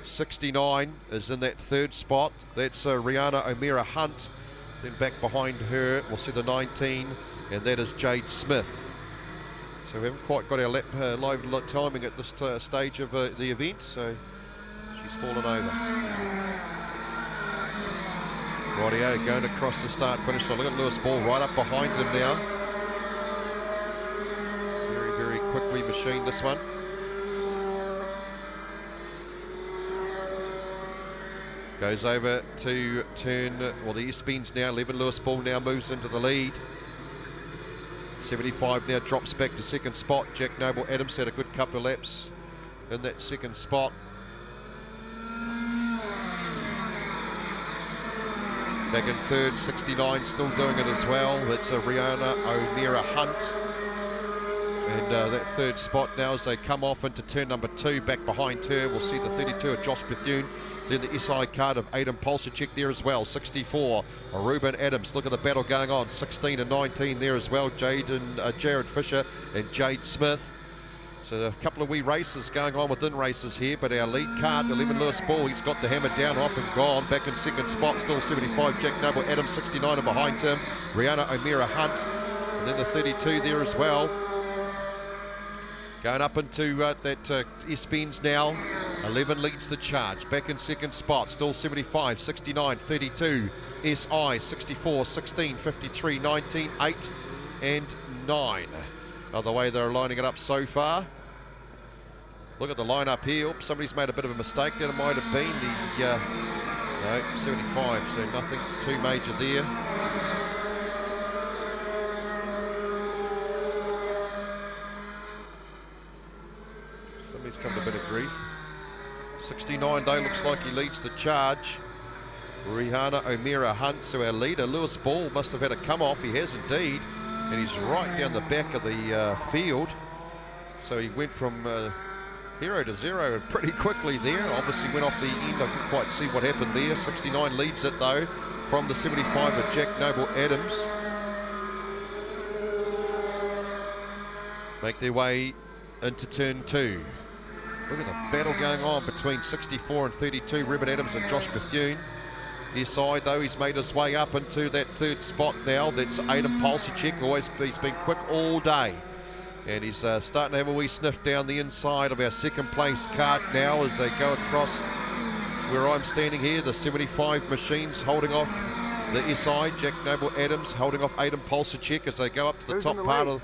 69 is in that third spot. That's Rihanna O'Meara Hunt. Then back behind her, we'll see the 19, and that is Jade Smith. So we haven't quite got our lap live timing at this stage of the event, so she's fallen over. Rightio, going across the start finish. So look at Lewis Ball right up behind him now. Very quickly machined this one. Goes over to turn, well, the S-Bends now. 11 Lewis Ball now moves into the lead. 75 now drops back to second spot. Jack Noble Adams had a good couple of laps in that second spot. Back in third, 69 still doing it as well. That's Rihanna O'Meara Hunt. And that third spot now as they come off into turn number 2. Back behind her, we'll see the 32 of Josh Bethune. Then the SI card of Aidan Polsacek there as well. 64, Ruben Adams. Look at the battle going on. 16 and 19 there as well. Jared Fisher and Jade Smith. So a couple of wee races going on within races here, but our lead card, 11 Lewis Ball, he's got the hammer down, off and gone. Back in second spot, still 75 Jack Noble Adams, 69 and behind him. Rihanna O'Meara Hunt, and then the 32 there as well. Going up into that S-Bends now. 11 leads the charge. Back in second spot, still 75, 69, 32, SI, 64, 16, 53, 19, 8 and 9 are the way they're lining it up so far. Look at the line-up here. Oops, somebody's made a bit of a mistake. That might have been the, no, 75, so nothing too major there. Somebody's come to a bit of grief. 69 though, looks like he leads the charge. Rihanna O'Meara Hunt, so our leader, Lewis Ball, must have had a come-off. He has indeed, and he's right down the back of the field. So he went from hero to zero pretty quickly there. Obviously went off the end. I couldn't quite see what happened there. 69 leads it though from the 75 of Jack Noble Adams. Make their way into turn 2. Look at the battle going on between 64 and 32, Ruben Adams and Josh Bethune. His side though, he's made his way up into that third spot now. That's Aidan Polsacek. He's been quick all day. And he's starting to have a wee sniff down the inside of our second place kart now as they go across where I'm standing here. The 75 machines holding off the SI, Jack Noble Adams holding off Aidan Polsacek as they go up to the top part of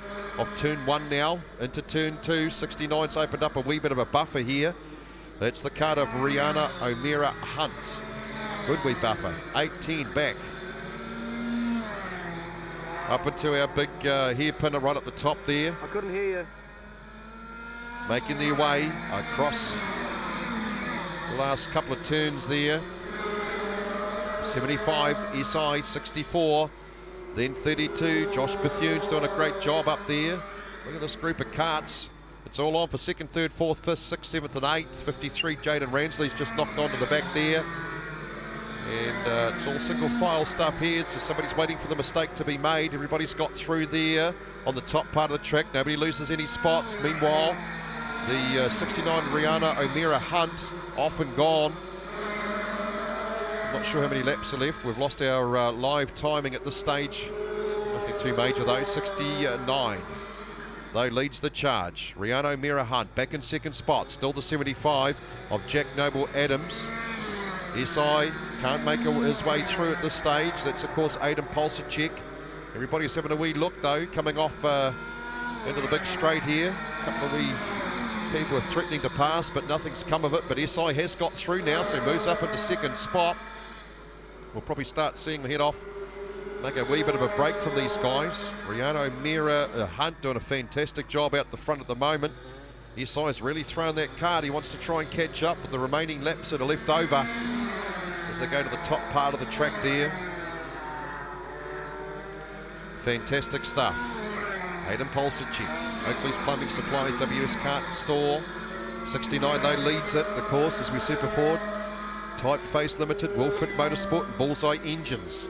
turn 1 now into turn 2. 69's opened up a wee bit of a buffer here. That's the kart of Rihanna O'Meara Hunt. Good wee buffer. 18 back. Up into our big hairpinner right at the top there. I couldn't hear you. Making their way across the last couple of turns there. 75, SI, 64, then 32. Josh Bethune's doing a great job up there. Look at this group of karts It's all on for second, third, fourth, fifth, sixth, seventh and eighth. 53, Jaden Ransley's just knocked onto the back there. And it's all single file stuff here. It's just somebody's waiting for the mistake to be made. Everybody's got through there on the top part of the track. Nobody loses any spots. Meanwhile, the 69 Rihanna O'Meara Hunt off and gone. I'm not sure how many laps are left. We've lost our live timing at this stage. Nothing too major though. 69 though leads the charge. Rihanna O'Meara Hunt back in second spot. Still the 75 of Jack Noble Adams. SI can't make his way through at this stage. That's of course Aidan Pulsacek. Everybody's having a wee look though, coming off into the big straight here. A couple of wee people are threatening to pass, but nothing's come of it. But SI has got through now, so moves up into second spot. We'll probably start seeing the head off, make a wee bit of a break from these guys. Rihanna O'Meara Hunt doing a fantastic job out the front at the moment. SI's really thrown that card. He wants to try and catch up with the remaining laps that are left over as they go to the top part of the track there. Fantastic stuff. Aidan Pulsacek, Oakley's Plumbing Supplies, WS Cart Store. 69 though leads it, of course, as we said before. Typeface Limited, Wilfred Motorsport and Bullseye Engines.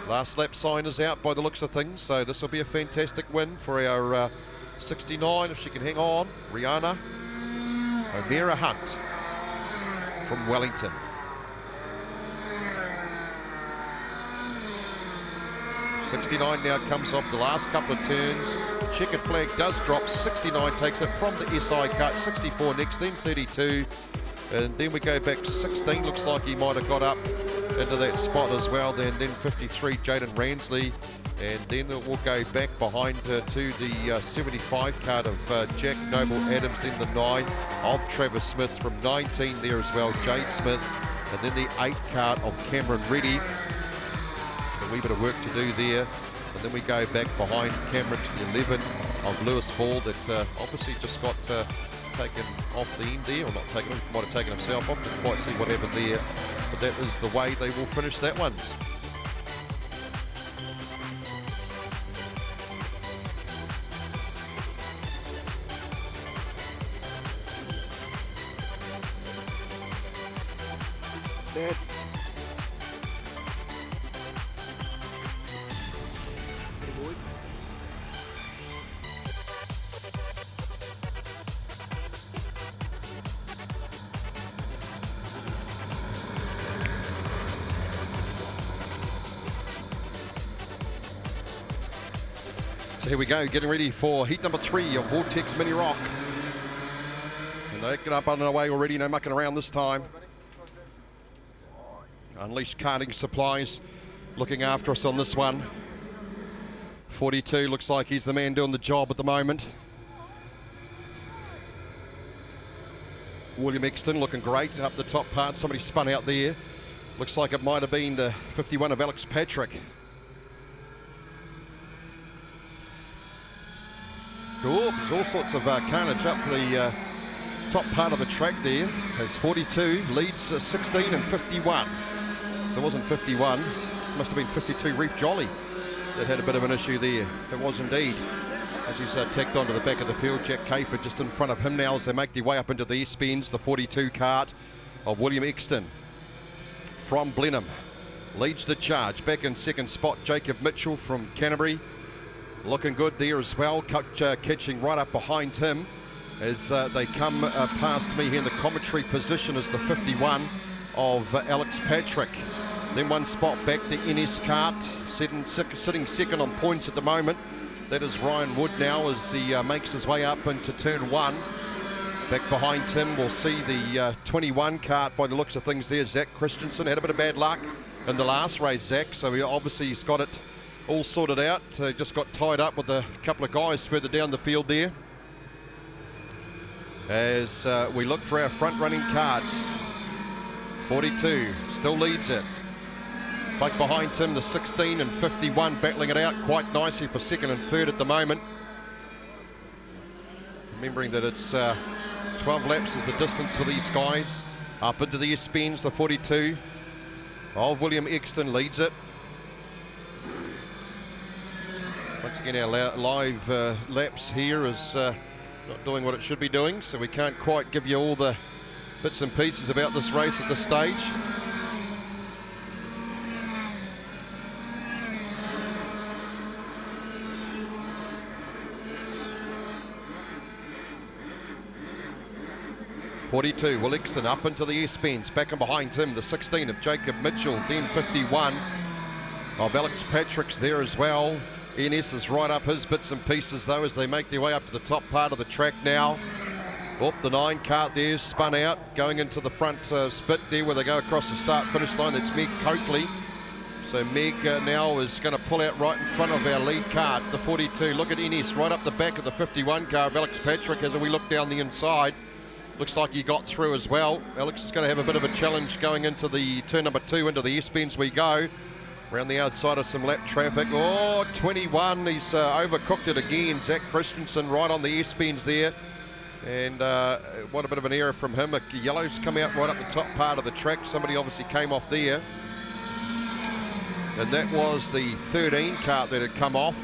Last lap sign is out by the looks of things, so this will be a fantastic win for our 69 if she can hang on. Rihanna O'Meara Hunt from Wellington. '69 now comes off the last couple of turns. Checkered flag does drop. 69 takes it from the SI cut. 64 next, then 32. And then we go back 16. Looks like he might have got up into that spot as well. Then 53, Jaden Ransley. And then it will go back behind to the 75 card of Jack Noble Adams. Then the 9 of Travis Smith from 19 there as well, Jade Smith. And then the 8 card of Cameron Reddy. A wee bit of work to do there. And then we go back behind Cameron to the 11 of Lewis Ball that obviously just got taken off the end there, or not taken, might have taken himself off. Didn't quite see what happened there. But that is the way they will finish that one. Dad. So here we go, getting ready for heat number 3 of Vortex Mini Rock. And they get up on their way already, no mucking around this time. Unleashed Karting Supplies looking after us on this one. 42 looks like he's the man doing the job at the moment. William Exton looking great up the top part. Somebody spun out there. Looks like it might have been the 51 of Alex Patrick. Oh, there's all sorts of carnage up to the top part of the track there. As 42 leads 16 and 51. So it wasn't 51, it must have been 52 Reef Jolly that had a bit of an issue there. It was indeed. As he's tacked onto the back of the field, Jack Caper just in front of him now as they make their way up into the S-Bends, the 42 cart of William Exton from Blenheim leads the charge. Back in second spot, Jacob Mitchell from Canterbury. Looking good there as well, catching right up behind him as they come past me here in the commentary position as the 51 of Alex Patrick. Then one spot back, the NS cart, sitting second on points at the moment. That is Ryan Wood now as he makes his way up into turn 1. Back behind him, we'll see the 21 cart by the looks of things there. Zach Christensen had a bit of bad luck in the last race, Zach, so he's got it all sorted out. Just got tied up with a couple of guys further down the field there. As we look for our front running carts. 42 still leads it. Back behind him, the 16 and 51 battling it out quite nicely for second and third at the moment. Remembering that it's 12 laps is the distance for these guys. Up into the S-Bends, the 42 of William Exton leads it. Once again, our live laps here is not doing what it should be doing, so we can't quite give you all the bits and pieces about this race at this stage. .42, Will Exton up into the S-bends, back and behind him, the 16 of Jacob Mitchell, then 51 of Alex Patrick's there as well. NS is right up his bits and pieces though as they make their way up to the top part of the track now. Oh, the 9 cart there spun out, going into the front spit there where they go across the start-finish line. That's Meg Coakley. So Meg now is going to pull out right in front of our lead cart, the 42. Look at NS right up the back of the 51 car of Alex Patrick as we look down the inside. Looks like he got through as well. Alex is going to have a bit of a challenge going into the turn number 2, into the S-bends we go. Around the outside of some lap traffic. Oh, 21, he's overcooked it again. Zach Christensen right on the S-bends there. And what a bit of an error from him. A yellow's come out right up the top part of the track. Somebody obviously came off there. And that was the 13 cart that had come off.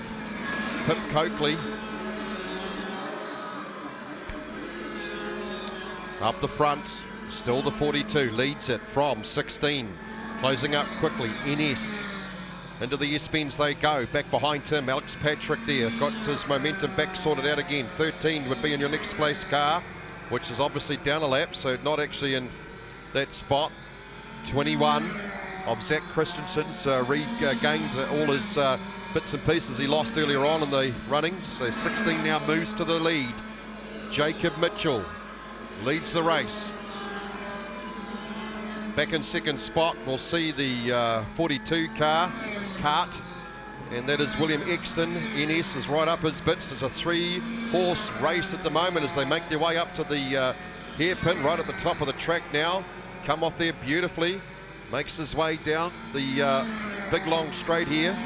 Pip Coakley. Up the front, still the 42, leads it from 16. Closing up quickly, NS. Into the S-bends they go, back behind him, Alex Patrick there. Got his momentum back sorted out again. 13 would be in your next place car, which is obviously down a lap, so not actually in that spot. 21 of Zach Christensen's regained all his bits and pieces he lost earlier on in the running. So 16 now moves to the lead. Jacob Mitchell leads the race. Back in second spot, we'll see the 42 cart, and that is William Exton. NS is right up his bits. There's a 3-horse race at the moment as they make their way up to the hairpin right at the top of the track now. Come off there beautifully, makes his way down the big long straight here.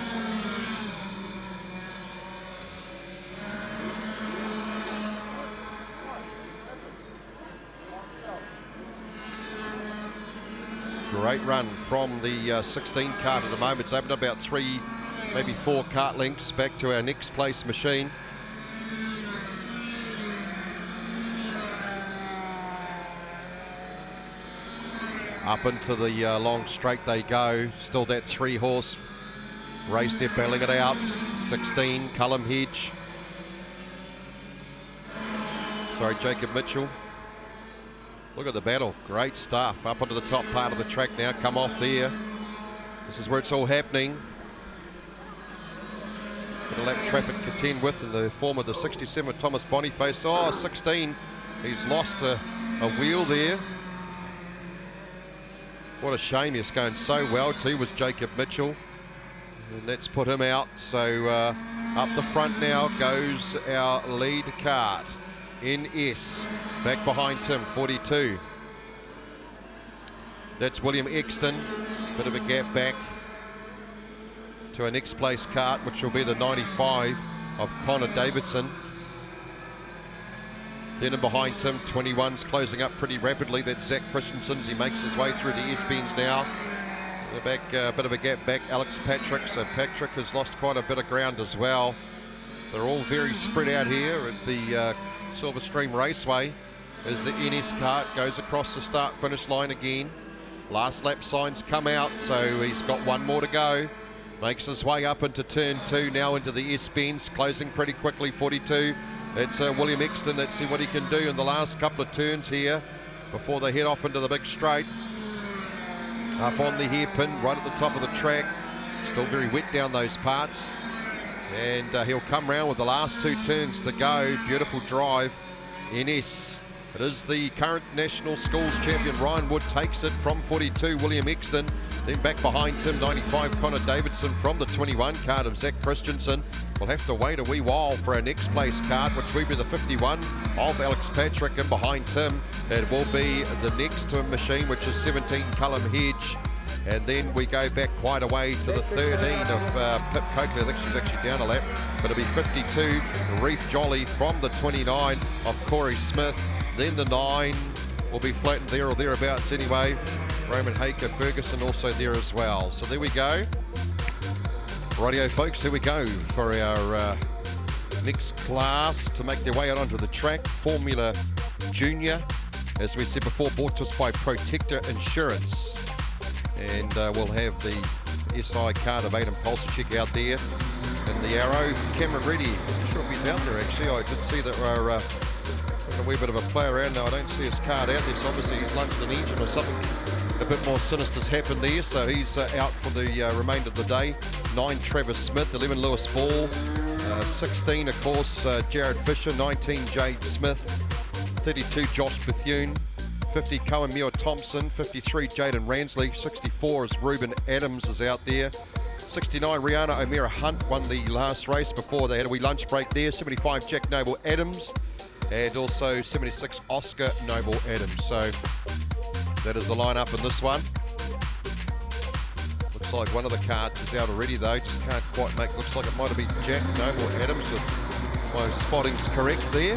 Great run from the 16 cart at the moment. It's opened about 3, maybe 4 cart lengths back to our next place machine. Up into the long straight they go. Still that 3-horse race there, battling it out. 16, Cullum Hedge. Sorry, Jacob Mitchell. Look at the battle, great stuff. Up onto the top part of the track now, come off there. This is where it's all happening. Bit of lap traffic contend with in the form of the 67 Thomas Boniface. Oh, 16, he's lost a wheel there. What a shame, he's going so well too with Jacob Mitchell. And that's put him out, so up the front now goes our lead cart. NS, back behind him, 42. That's William Exton, bit of a gap back to our next place cart, which will be the 95 of Connor Davidson. Then in behind him, 21's closing up pretty rapidly. That's Zach Christensen as he makes his way through the S-bends now. The back, bit of a gap back, Alex Patrick. So Patrick has lost quite a bit of ground as well. They're all very spread out here at the Silver Stream Raceway as the NS cart goes across the start-finish line again. Last lap signs come out, so he's got one more to go. Makes his way up into turn 2, now into the S-bends, closing pretty quickly, 42. It's William Exton. Let's see what he can do in the last couple of turns here before they head off into the big straight. Up on the hairpin, right at the top of the track. Still very wet down those parts. And he'll come round with the last 2 turns to go. Beautiful drive. NS. It is the current National Schools champion. Ryan Wood takes it from 42, William Exton. Then back behind him, 95, Connor Davidson from the 21 cart of Zach Christensen. We'll have to wait a wee while for our next place cart, which will be the 51 of Alex Patrick. And behind him, it will be the next machine, which is 17, Cullum Hedge. And then we go back quite a way to the 13 of Pip Coakley. I think she's actually down a lap, but it'll be 52, Reef Jolly from the 29 of Corey Smith. Then the 9 will be floating there or thereabouts anyway. Roman Haker Ferguson also there as well. So there we go. Rightio folks, here we go for our next class to make their way out onto the track. Formula Junior, as we said before, brought to us by Protector Insurance. And we'll have the SI card of Aidan Polsachek out there in the arrow. Cameron Reddy, I'm not sure if he's out there actually. I did see that we're a wee bit of a play around now. I don't see his card out there, so obviously he's lunged an engine or something. A bit more sinister's happened there, so he's out for the remainder of the day. 9, Travis Smith. 11, Lewis Ball. 16, of course, Jared Fisher. 19, Jade Smith. 32, Josh Bethune. 50, Cohen Muir-Thompson. 53, Jaden Ransley. 64 is Ruben Adams is out there. 69, Rihanna O'Meara Hunt won the last race before they had a wee lunch break there. 75, Jack Noble Adams. And also 76, Oscar Noble Adams. So that is the lineup in this one. Looks like one of the cards is out already though. Just can't quite make. Looks like it might have been Jack Noble Adams if my spotting's correct there.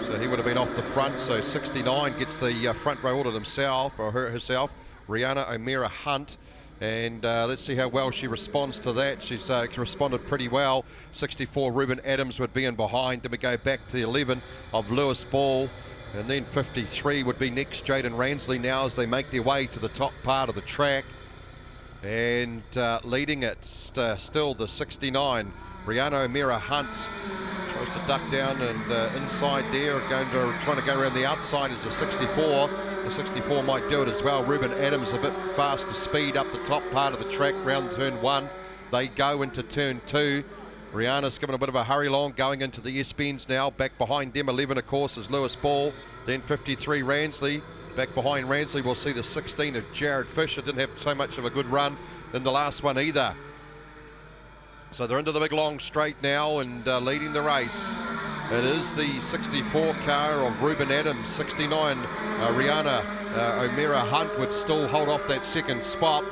So he would have been off the front. So 69 gets the front row all to himself or herself. Rihanna O'Meara Hunt. And let's see how well she responds to that. She's responded pretty well. 64, Ruben Adams would be in behind. Then we go back to the 11 of Lewis Ball. And then 53 would be next, Jaden Ransley now as they make their way to the top part of the track. And leading it still the 69, Rihanna O'Meara Hunt. Tries to duck down and inside there, trying to go around the outside is a 64. The 64 might do it as well. Ruben Adams a bit faster speed up the top part of the track round turn 1. They go into turn 2. Rihanna's given a bit of a hurry along, going into the S-bends now. Back behind them, 11 of course is Lewis Ball. Then 53 Ransley. Back behind Ransley we'll see the 16 of Jared Fisher. Didn't have so much of a good run in the last one either. So they're into the big long straight now and leading the race. It is the 64 car of Ruben Adams. 69 Rihanna O'Meara Hunt would still hold off that second spot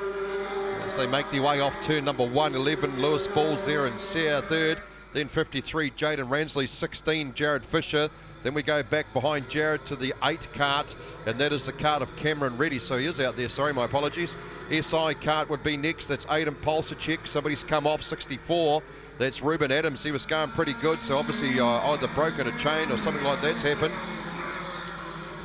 as they make their way off turn number 1. 11 Lewis Ball's there in third. Then 53 Jaden Ransley. 16 Jared Fisher. Then we go back behind Jared to the 8 cart, and that is the cart of Cameron Reddy. So he is out there, sorry, my apologies. SI cart would be next. That's Aidan Polsachek. Somebody's come off 64. That's Ruben Adams. He was going pretty good, so obviously either broken a chain or something like that's happened.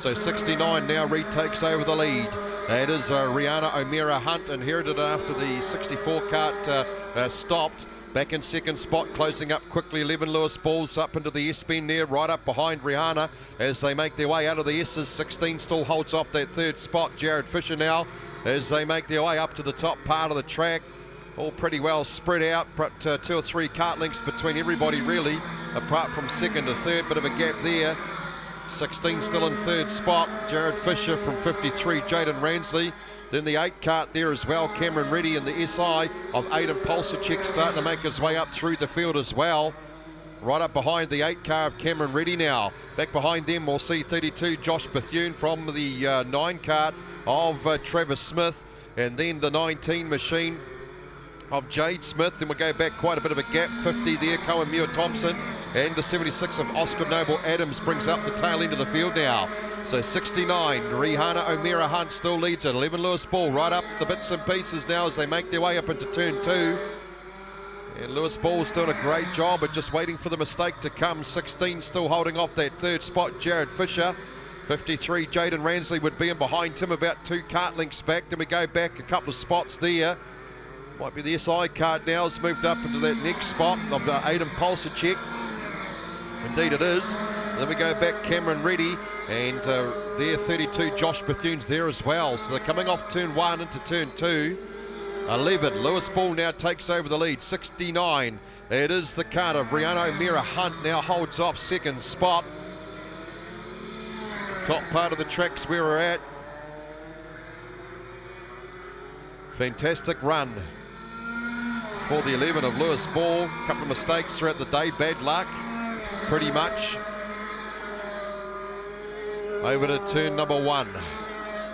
So 69 now retakes over the lead. That is Rihanna O'Meara Hunt, inherited after the 64 cart stopped. Back in second spot, closing up quickly. 11 Lewis Balls up into the S-bend there, right up behind Rihanna as they make their way out of the S's. 16 still holds off that third spot. Jared Fisher now as they make their way up to the top part of the track. All pretty well spread out, but 2 or 3 cart lengths between everybody really, apart from second to third. Bit of a gap there. 16 still in third spot. Jared Fisher from 53, Jaden Ransley. Then the 8 cart there as well, Cameron Reddy, and the SI of Aidan Polsachek starting to make his way up through the field as well. Right up behind the 8 car of Cameron Reddy now. Back behind them we'll see 32 Josh Bethune from the 9 cart of Travis Smith. And then the 19 machine of Jade Smith. Then we'll go back quite a bit of a gap. 50 there, Cohen Muir-Thompson. And the 76 of Oscar Noble Adams brings up the tail end of the field now. So 69, Rihanna O'Meara Hunt still leads it. 11 Lewis Ball right up the bits and pieces now as they make their way up into turn 2. And Lewis Ball's doing a great job but just waiting for the mistake to come. 16 still holding off that third spot, Jared Fisher. 53, Jaden Ransley would be in behind him about 2 cart lengths back. Then we go back a couple of spots there. Might be the SI cart now. It's moved up into that next spot of Aidan Polsachek. Indeed it is. Then we go back Cameron Reddy, and there 32 Josh Bethune's there as well. So they're coming off turn 1 into turn 2. 11 Lewis Ball now takes over the lead. 69 it is the cart of Rihanna O'Meara Hunt now holds off second spot. Top part of the track's where we're at. Fantastic run for the 11 of Lewis Ball. A couple of mistakes throughout the day, bad luck pretty much. Over to turn number 1.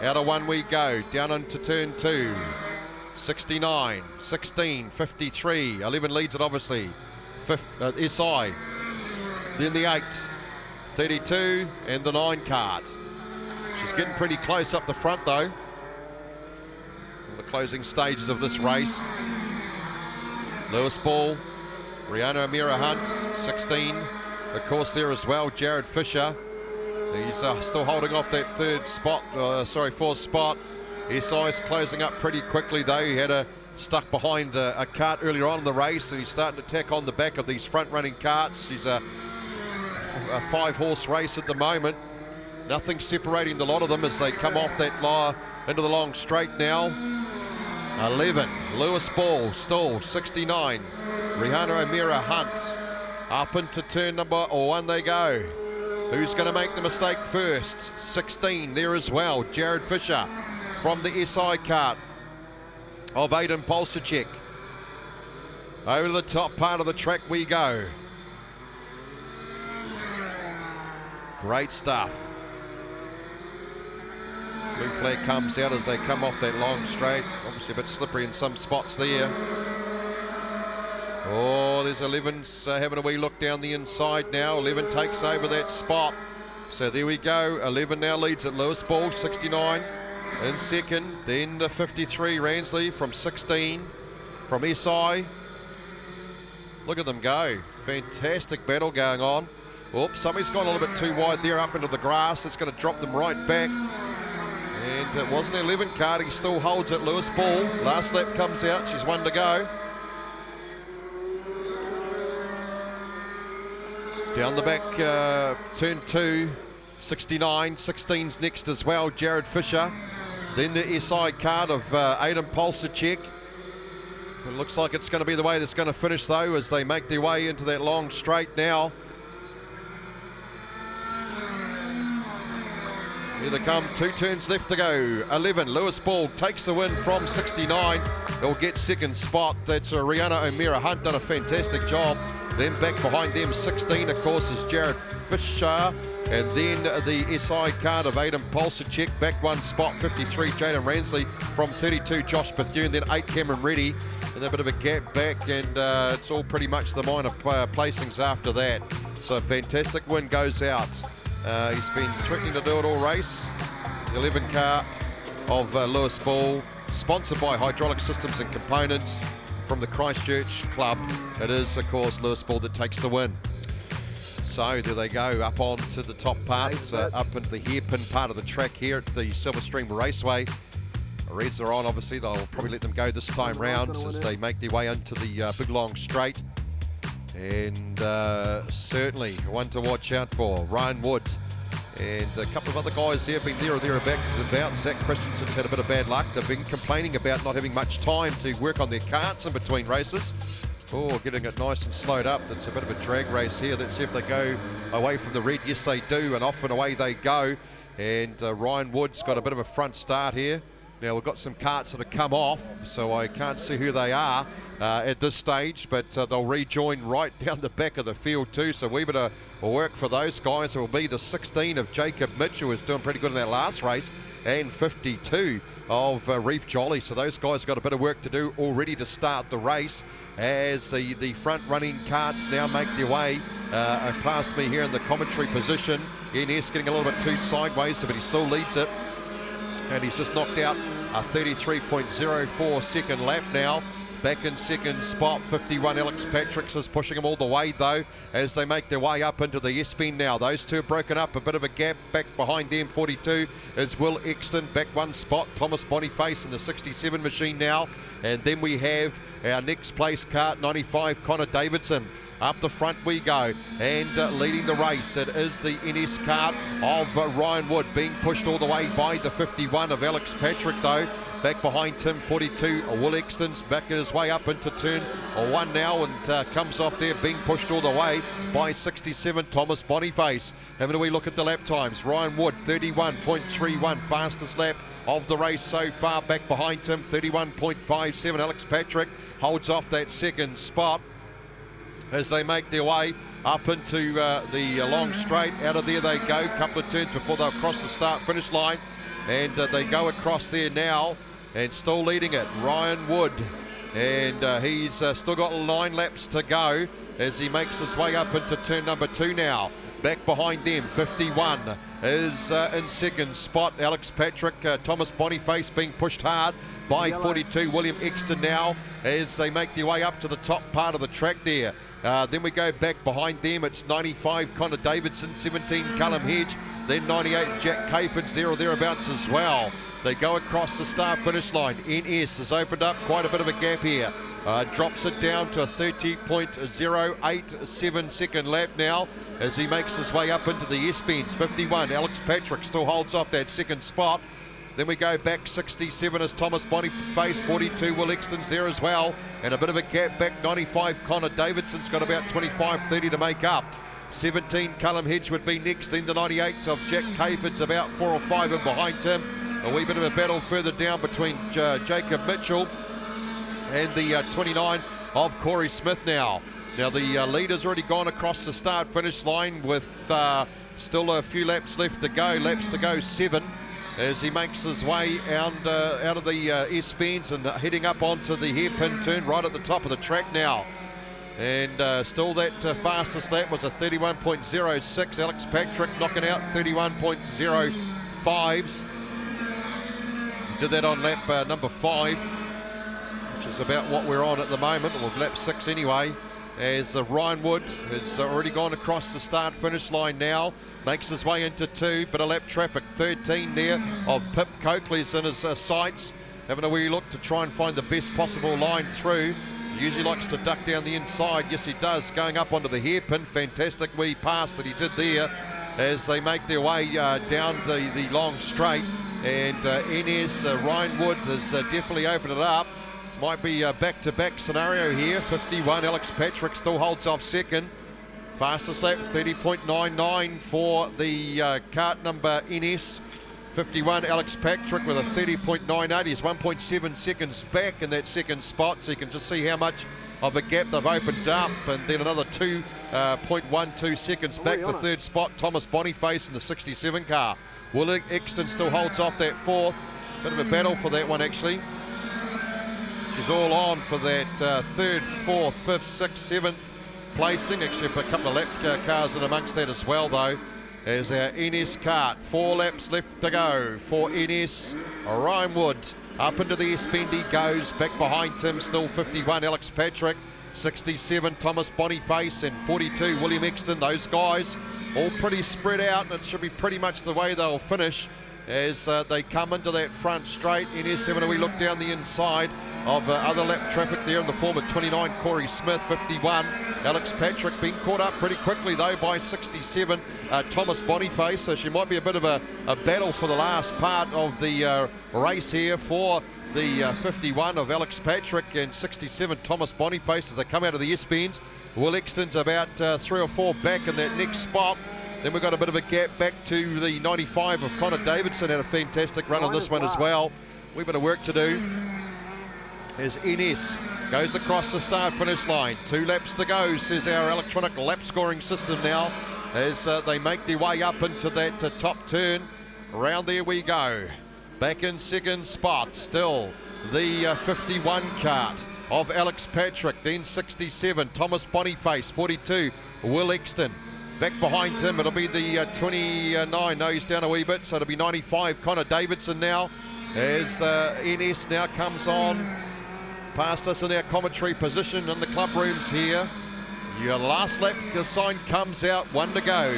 Out of 1 we go, down into turn 2. 69, 16, 53. 11 leads it obviously. SI. Then the 8. 32 and the 9 cart. She's getting pretty close up the front though. the closing stages of this race. Lewis Ball, Rihanna O'Meara Hunt, 16. Of course there as well, Jared Fisher. He's still holding off that fourth spot. SI's closing up pretty quickly though. He had stuck behind a cart earlier on in the race, and he's starting to tack on the back of these front running carts. He's a 5-horse race at the moment. Nothing separating the lot of them as they come off that into the long straight now. 11, Lewis Ball, stalled. 69, Rihanna O'Meara Hunt. Up into turn number 1 they go. Who's going to make the mistake first? 16 there as well, Jared Fisher from the SI cart of Aidan Polsacek. Over the top part of the track we go. Great stuff. Blue flag comes out as they come off that long straight. Obviously a bit slippery in some spots there. Oh, there's 11's having a wee look down the inside now. 11 takes over that spot. So there we go. 11 now leads at Lewis Ball, 69 in second. Then the 53, Ransley from 16 from SI. Look at them go. Fantastic battle going on. Oops, somebody's gone a little bit too wide there up into the grass. It's going to drop them right back. And it wasn't 11 card. He still holds it, Lewis Ball. Last lap comes out. She's 1 to go. Down the back, turn 2, 69. 16's next as well, Jared Fisher. Then the SI card of Aidan Polsacek. It looks like it's going to be the way that's going to finish though as they make their way into that long straight now. Here they come, 2 turns left to go. 11, Lewis Ball takes the win from 69. They'll get second spot. That's Rihanna O'Meara Hunt, done a fantastic job. Then back behind them, 16 of course is Jared Fisher. And then the SI card of Aidan Polsacek, back 1 spot, 53, Jaden Ransley from 32, Josh Bethune, then 8, Cameron Reddy. And a bit of a gap back, and it's all pretty much the minor placings after that. So a fantastic win goes out. He's been threatening to do it all race. The 11 car of Lewis Ball, sponsored by Hydraulic Systems and Components from the Christchurch club. It is, of course, Lewis Ball that takes the win. So there they go, up on to the top part, up into the hairpin part of the track here at the Silverstream Raceway. The Reds are on, obviously. They'll probably let them go this time round as they make their way into the big long straight. And certainly one to watch out for, Ryan Wood. And a couple of other guys there have been there or thereabouts. Zach Christensen's had a bit of bad luck. They've been complaining about not having much time to work on their carts in between races. Oh, getting it nice and slowed up. It's a bit of a drag race here. Let's see if they go away from the red. Yes, they do, and off and away they go. And Ryan Wood's got a bit of a front start here. Now we've got some carts that have come off, so I can't see who they are at this stage, but they'll rejoin right down the back of the field too, so we better work for those guys. It will be the 16 of Jacob Mitchell, who was doing pretty good in that last race, and 52 of Reef Jolly. So those guys got a bit of work to do already to start the race as the front running carts now make their way past me here in the commentary position. Ines getting a little bit too sideways, but he still leads it. And he's just knocked out a 33.04 second lap now. Back in second spot, 51, Alex Patricks is pushing him all the way though as they make their way up into the S-bend now. Those two have broken up, a bit of a gap. Back behind them, 42 is Will Exton, back 1 spot. Thomas Boniface in the 67 machine now. And then we have our next place cart, 95, Connor Davidson. Up the front we go, and leading the race, it is the NS cart of Ryan Wood, being pushed all the way by the 51 of Alex Patrick though. Back behind him, 42, Will Exton's making his way up into turn 1 now, and comes off there, being pushed all the way by 67, Thomas Boniface. Having a wee look at the lap times, Ryan Wood, 31.31, fastest lap of the race so far. Back behind him, 31.57, Alex Patrick holds off that second spot as they make their way up into the long straight. Out of there they go, couple of turns before they'll cross the start-finish line, and they go across there now, and still leading it, Ryan Wood, and he's still got 9 laps to go as he makes his way up into turn number 2 now. Back behind them, 51 is in second spot. Alex Patrick, Thomas Boniface being pushed hard by 42 William Exton now as they make their way up to the top part of the track there. Then we go back behind them. It's 95 Connor Davidson, 17 Callum Hedge, then 98 Jack Capons there or thereabouts as well. They go across the start finish line. NS has opened up quite a bit of a gap here. Drops it down to a 30.087 second lap now as he makes his way up into the S-bends. 51 Alex Patrick still holds off that second spot. Then we go back 67 as Thomas Boniface, 42 Will Exton's there as well, and a bit of a gap back. 95 Connor Davidson's got about 25-30 to make up. 17 Callum Hedge would be next, then the 98 of Jack Cape's about 4 or 5 in behind him. A wee bit of a battle further down between Jacob Mitchell and the 29 of Corey Smith now. Now the leader's already gone across the start finish line with still a few laps left to go. Laps to go 7 as he makes his way out of the S-bends and heading up onto the hairpin turn right at the top of the track now. And still that fastest lap was a 31.06. Alex Patrick knocking out 31.05s. He did that on lap number 5, which is about what we're on at the moment, or lap 6 anyway, as Ryan Wood has already gone across the start finish line now. Makes his way into 2, bit of lap traffic. 13 there of Pip Coakley's in his sights, having a wee look to try and find the best possible line through. He usually likes to duck down the inside. Yes, he does, going up onto the hairpin. Fantastic wee pass that he did there as they make their way down to the long straight. And NS Ryan Wood has definitely opened it up. Might be a back-to-back scenario here. 51 Alex Patrick still holds off second. Fastest lap 30.99 for the kart number NS. 51 Alex Patrick with a 30.98. He's 1.7 seconds back in that second spot, so you can just see how much of a gap they've opened up. And then another 2.12 seconds back to third spot. Thomas Boniface in the 67 car. Will Exton still holds off that fourth. Bit of a battle for that one actually. She's all on for that third, fourth, fifth, sixth, seventh placing. Actually a couple of lap cars in amongst that as well though. As our NS kart, 4 laps left to go for NS. Ryan Wood up into the S-bend he goes, back behind him still 51 Alex Patrick, 67 Thomas Boniface and 42 William Exton. Those guys all pretty spread out, and it should be pretty much the way they'll finish as they come into that front straight. NS having a wee look down the inside of other lap traffic there in the form of 29 Corey Smith, 51 Alex Patrick being caught up pretty quickly though by 67 Thomas Boniface, so she might be a bit of a battle for the last part of the race here for the 51 of Alex Patrick and 67 Thomas Boniface as they come out of the S-bends. Will Exton's about 3 or 4 back in that next spot. Then we've got a bit of a gap back to the 95 of Connor Davidson. Had a fantastic run on this one as well. Wee bit of work to do as NS goes across the start finish line. 2 laps to go, says our electronic lap scoring system now, as they make their way up into that top turn. Around there we go. Back in second spot still the 51 kart of Alex Patrick, then 67 Thomas Boniface, 42 Will Exton. Back behind him it'll be the 29, no he's down a wee bit, so it'll be 95 Connor Davidson now as NS now comes on past us in our commentary position in the club rooms here. Your last lap sign comes out, 1 to go.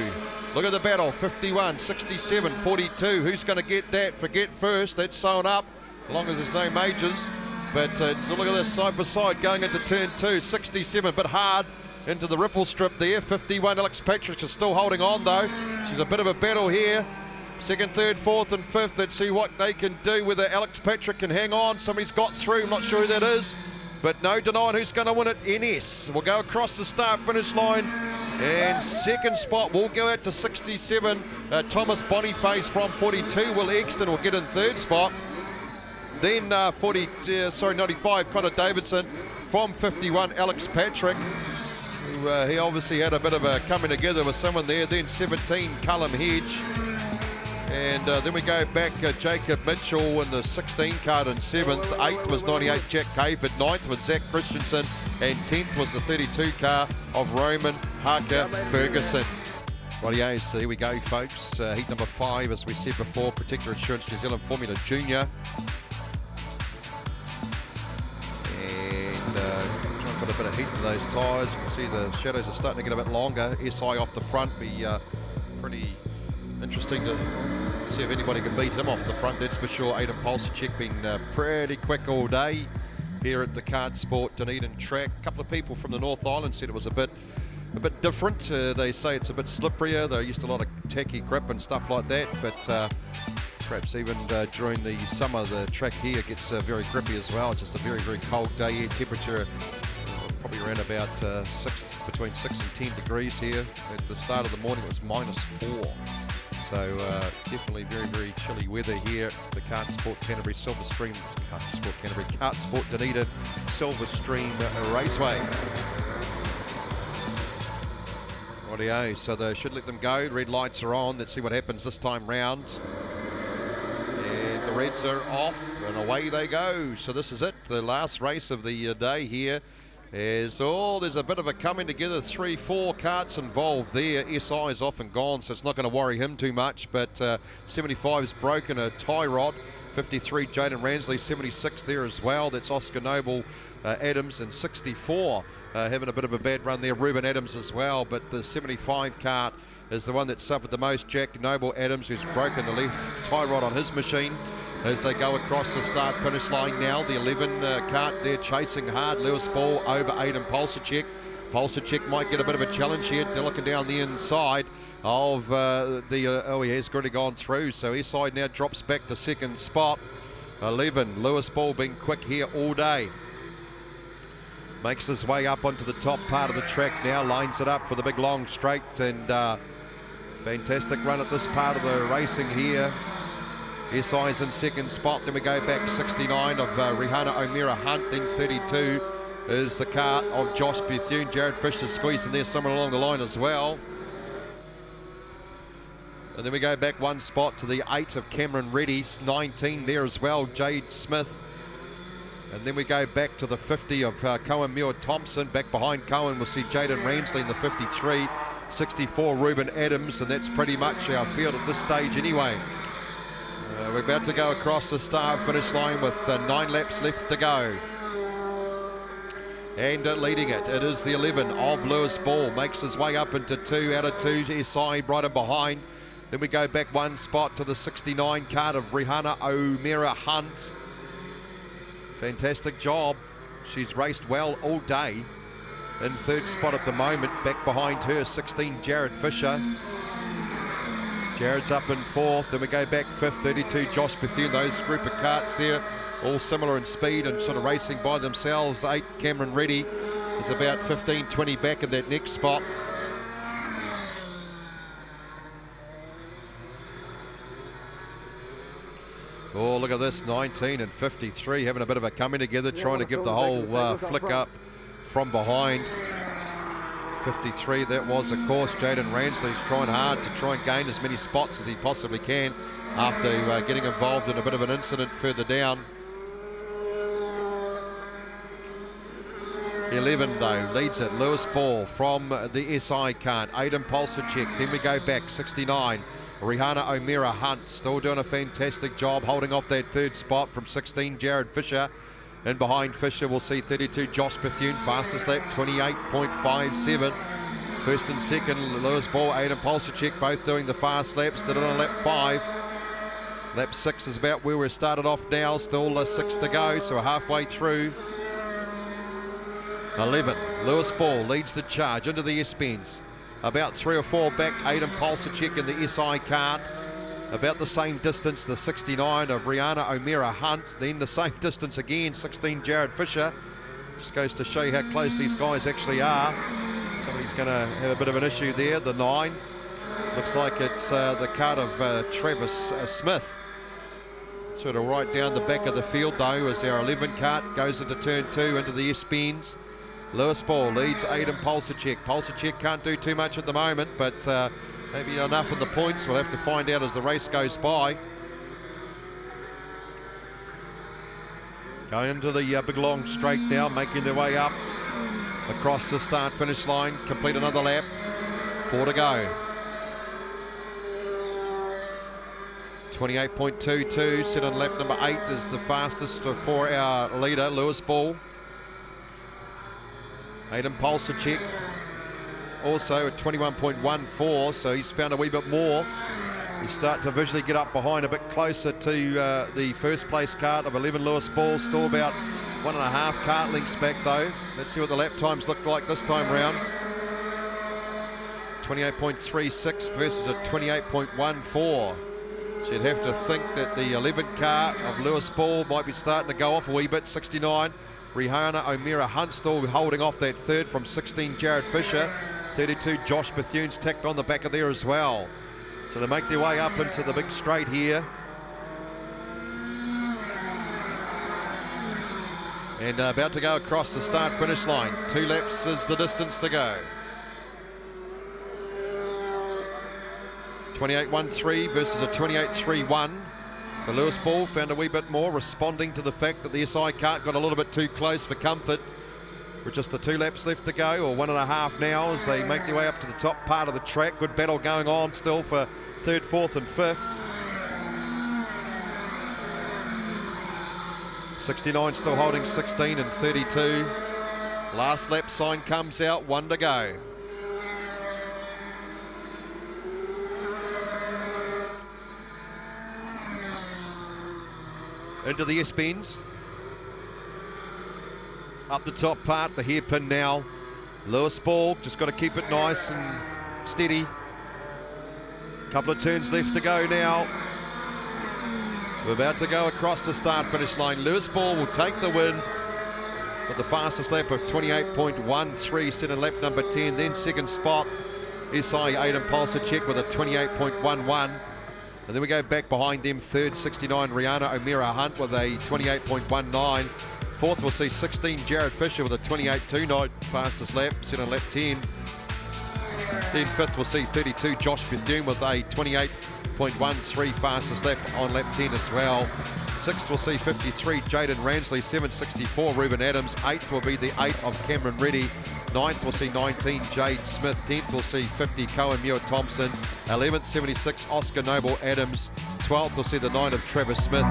Look at the battle, 51, 67, 42. Who's going to get that? Forget first, that's sewn up, as long as there's no majors. But so look at this side by side going into turn 2, 67, a bit hard into the ripple strip there. 51 Alex Patrick is still holding on though. She's a bit of a battle here. Second, third, fourth and fifth. Let's see what they can do, whether Alex Patrick can hang on. Somebody's got through, I'm not sure who that is, but no denying who's going to win it. NS will go across the start finish line, and second spot will go out to 67 Thomas Boniface from 42. Will Exton will get in third spot. Then 95 Connor Davidson from 51 Alex Patrick, who he obviously had a bit of a coming together with someone there. Then 17 Callum Hedge. And then we go back, Jacob Mitchell in the 16 card in 7th. 8th was 98 Jack Cave. At 9th was Zach Christensen. And 10th was the 32 car of Roman Harker Ferguson. Rightio, so here we go, folks. Heat number 5, as we said before, Protector Insurance New Zealand Formula Junior. And trying to put a bit of heat to those tyres. You can see the shadows are starting to get a bit longer. SI off the front, be pretty interesting to see if anybody can beat him off the front, that's for sure. Aidan Polsacek been pretty quick all day here at the Kartsport Dunedin track. A couple of people from the North Island said it was a bit different. They say it's a bit slipperier. They're used to a lot of tacky grip and stuff like that, but perhaps even during the summer the track here gets very grippy as well. It's just a very, very cold day here. Temperature probably around about between 6 and 10 degrees here. At the start of the morning it was -4. So definitely very, very chilly weather here at the Kartsport Dunedin Silverstream Raceway. Rightio, so they should let them go. Red lights are on. Let's see what happens this time round. And the reds are off and away they go. So this is it, the last race of the day here. There's a bit of a coming together, 3-4 karts involved there. SI is off and gone, so it's not going to worry him too much, but 75's broken a tie rod. 53 Jaden Ransley, 76 there as well. That's Oscar Noble Adams, and 64 having a bit of a bad run there, Ruben Adams as well, but the 75 kart is the one that suffered the most. Jack Noble Adams, who's broken the left tie rod on his machine. As they go across the start-finish line now, the 11 kart, they're chasing hard. Lewis Ball over Aidan Polsacek. Polsacek might get a bit of a challenge here. They're looking down the inside of he has already gone through. So SI now drops back to second spot. 11, Lewis Ball being quick here all day. Makes his way up onto the top part of the track now, lines it up for the big long straight, and fantastic run at this part of the racing here. SI's in second spot, then we go back 69 of Rihanna O'Meara Hunt, then 32 is the kart of Josh Bethune. Jared Fisher squeezing there somewhere along the line as well. And then we go back one spot to the 8 of Cameron Reddy, 19 there as well, Jade Smith. And then we go back to the 50 of Cohen Muir Thompson. Back behind Cohen we'll see Jaden Ransley in the 53, 64 Ruben Adams, and that's pretty much our field at this stage anyway. We're about to go across the start finish line with 9 laps left to go. And leading it is the 11 of Lewis Ball. Makes his way up into 2 out of 2. SI right in behind. Then we go back one spot to the 69 kart of Rihanna O'Meara Hunt. Fantastic job. She's raced well all day. In third spot at the moment. Back behind her, 16 Jared Fisher. Jared's up in fourth. Then we go back fifth, 32 Josh Bethune. Those group of karts there, all similar in speed and sort of racing by themselves. 8 Cameron Reddy is about 15, 20 back in that next spot. Oh, look at this, 19 and 53 having a bit of a coming together, trying to give the whole flick up from behind. 53, that was, of course, Jaden Ransley's trying hard to try and gain as many spots as he possibly can after getting involved in a bit of an incident further down. 11 though, leads it, Lewis Ball from the SI kart, Aidan Polsacek. Then we go back, 69, Rihanna O'Meara Hunt, still doing a fantastic job holding off that third spot from 16 Jared Fisher. And behind Fisher we'll see 32 Josh Bethune, fastest lap 28.57. First and second Lewis Ball, Aidan Polsacek, both doing the fast laps. Did it on lap 5. Lap 6 is about where we started off now, still 6 to go, so we're halfway through. 11, Lewis Ball leads the charge into the S-Bends. About 3 or 4 back, Aidan Polsacek in the SI kart. About the same distance, the 69 of Rihanna O'Meara Hunt. Then the same distance again, 16 Jared Fisher. Just goes to show you how close these guys actually are. Somebody's going to have a bit of an issue there, the 9. Looks like it's the kart of Travis Smith. Sort of right down the back of the field though, as our 11 kart goes into turn 2 into the S-Bends. Lewis Ball leads Aidan Polsacek. Polsacek can't do too much at the moment, but maybe enough of the points. We'll have to find out as the race goes by. Going into the big long straight now, making their way up across the start finish line. Complete another lap. 4 to go. 28.22, set on lap number 8 is the fastest for our leader, Lewis Ball. Aidan Polsacek also at 21.14, so he's found a wee bit more. You start to visually get up behind a bit closer to the first place cart of 11 Lewis Ball, still about 1.5 cart lengths back though. Let's see what the lap times look like this time round. 28.36 versus a 28.14. So you'd have to think that the 11 car of Lewis Ball might be starting to go off a wee bit. 69, Rihanna O'Meara Hunt still holding off that third from 16, Jared Fisher. 32, Josh Bethune's tacked on the back of there as well. So they make their way up into the big straight here. And about to go across the start-finish line. 2 laps is the distance to go. 28.13 versus a 28.31. The Lewis Ball found a wee bit more, responding to the fact that the SI cart got a little bit too close for comfort. With just the 2 laps left to go, or 1.5 now, as they make their way up to the top part of the track. Good battle going on still for 3rd, 4th and 5th. 69 still holding 16 and 32. Last lap sign comes out, 1 to go. Into the S-bends. Up the top part, the hairpin now. Lewis Ball, just got to keep it nice and steady. Couple of turns left to go now. We're about to go across the start-finish line. Lewis Ball will take the win with the fastest lap of 28.13, set in lap number 10. Then second spot, SI Aidan Polsacek with a 28.11. And then we go back behind them, third, 69, Rihanna O'Meara Hunt with a 28.19. Fourth, we'll see 16, Jared Fisher with a 28.29, fastest lap, set on lap 10. Then fifth, we'll see 32, Josh Bethune with a 28.13, fastest lap on lap 10 as well. Sixth, we'll see 53, Jaden Ransley, 7.64, Ruben Adams. Eighth will be the 8 of Cameron Reddy. Ninth, we'll see 19, Jade Smith. 10th, we'll see 50, Cohen Muir Thompson. 11th, 76, Oscar Noble Adams. 12th, we'll see the 9 of Travis Smith.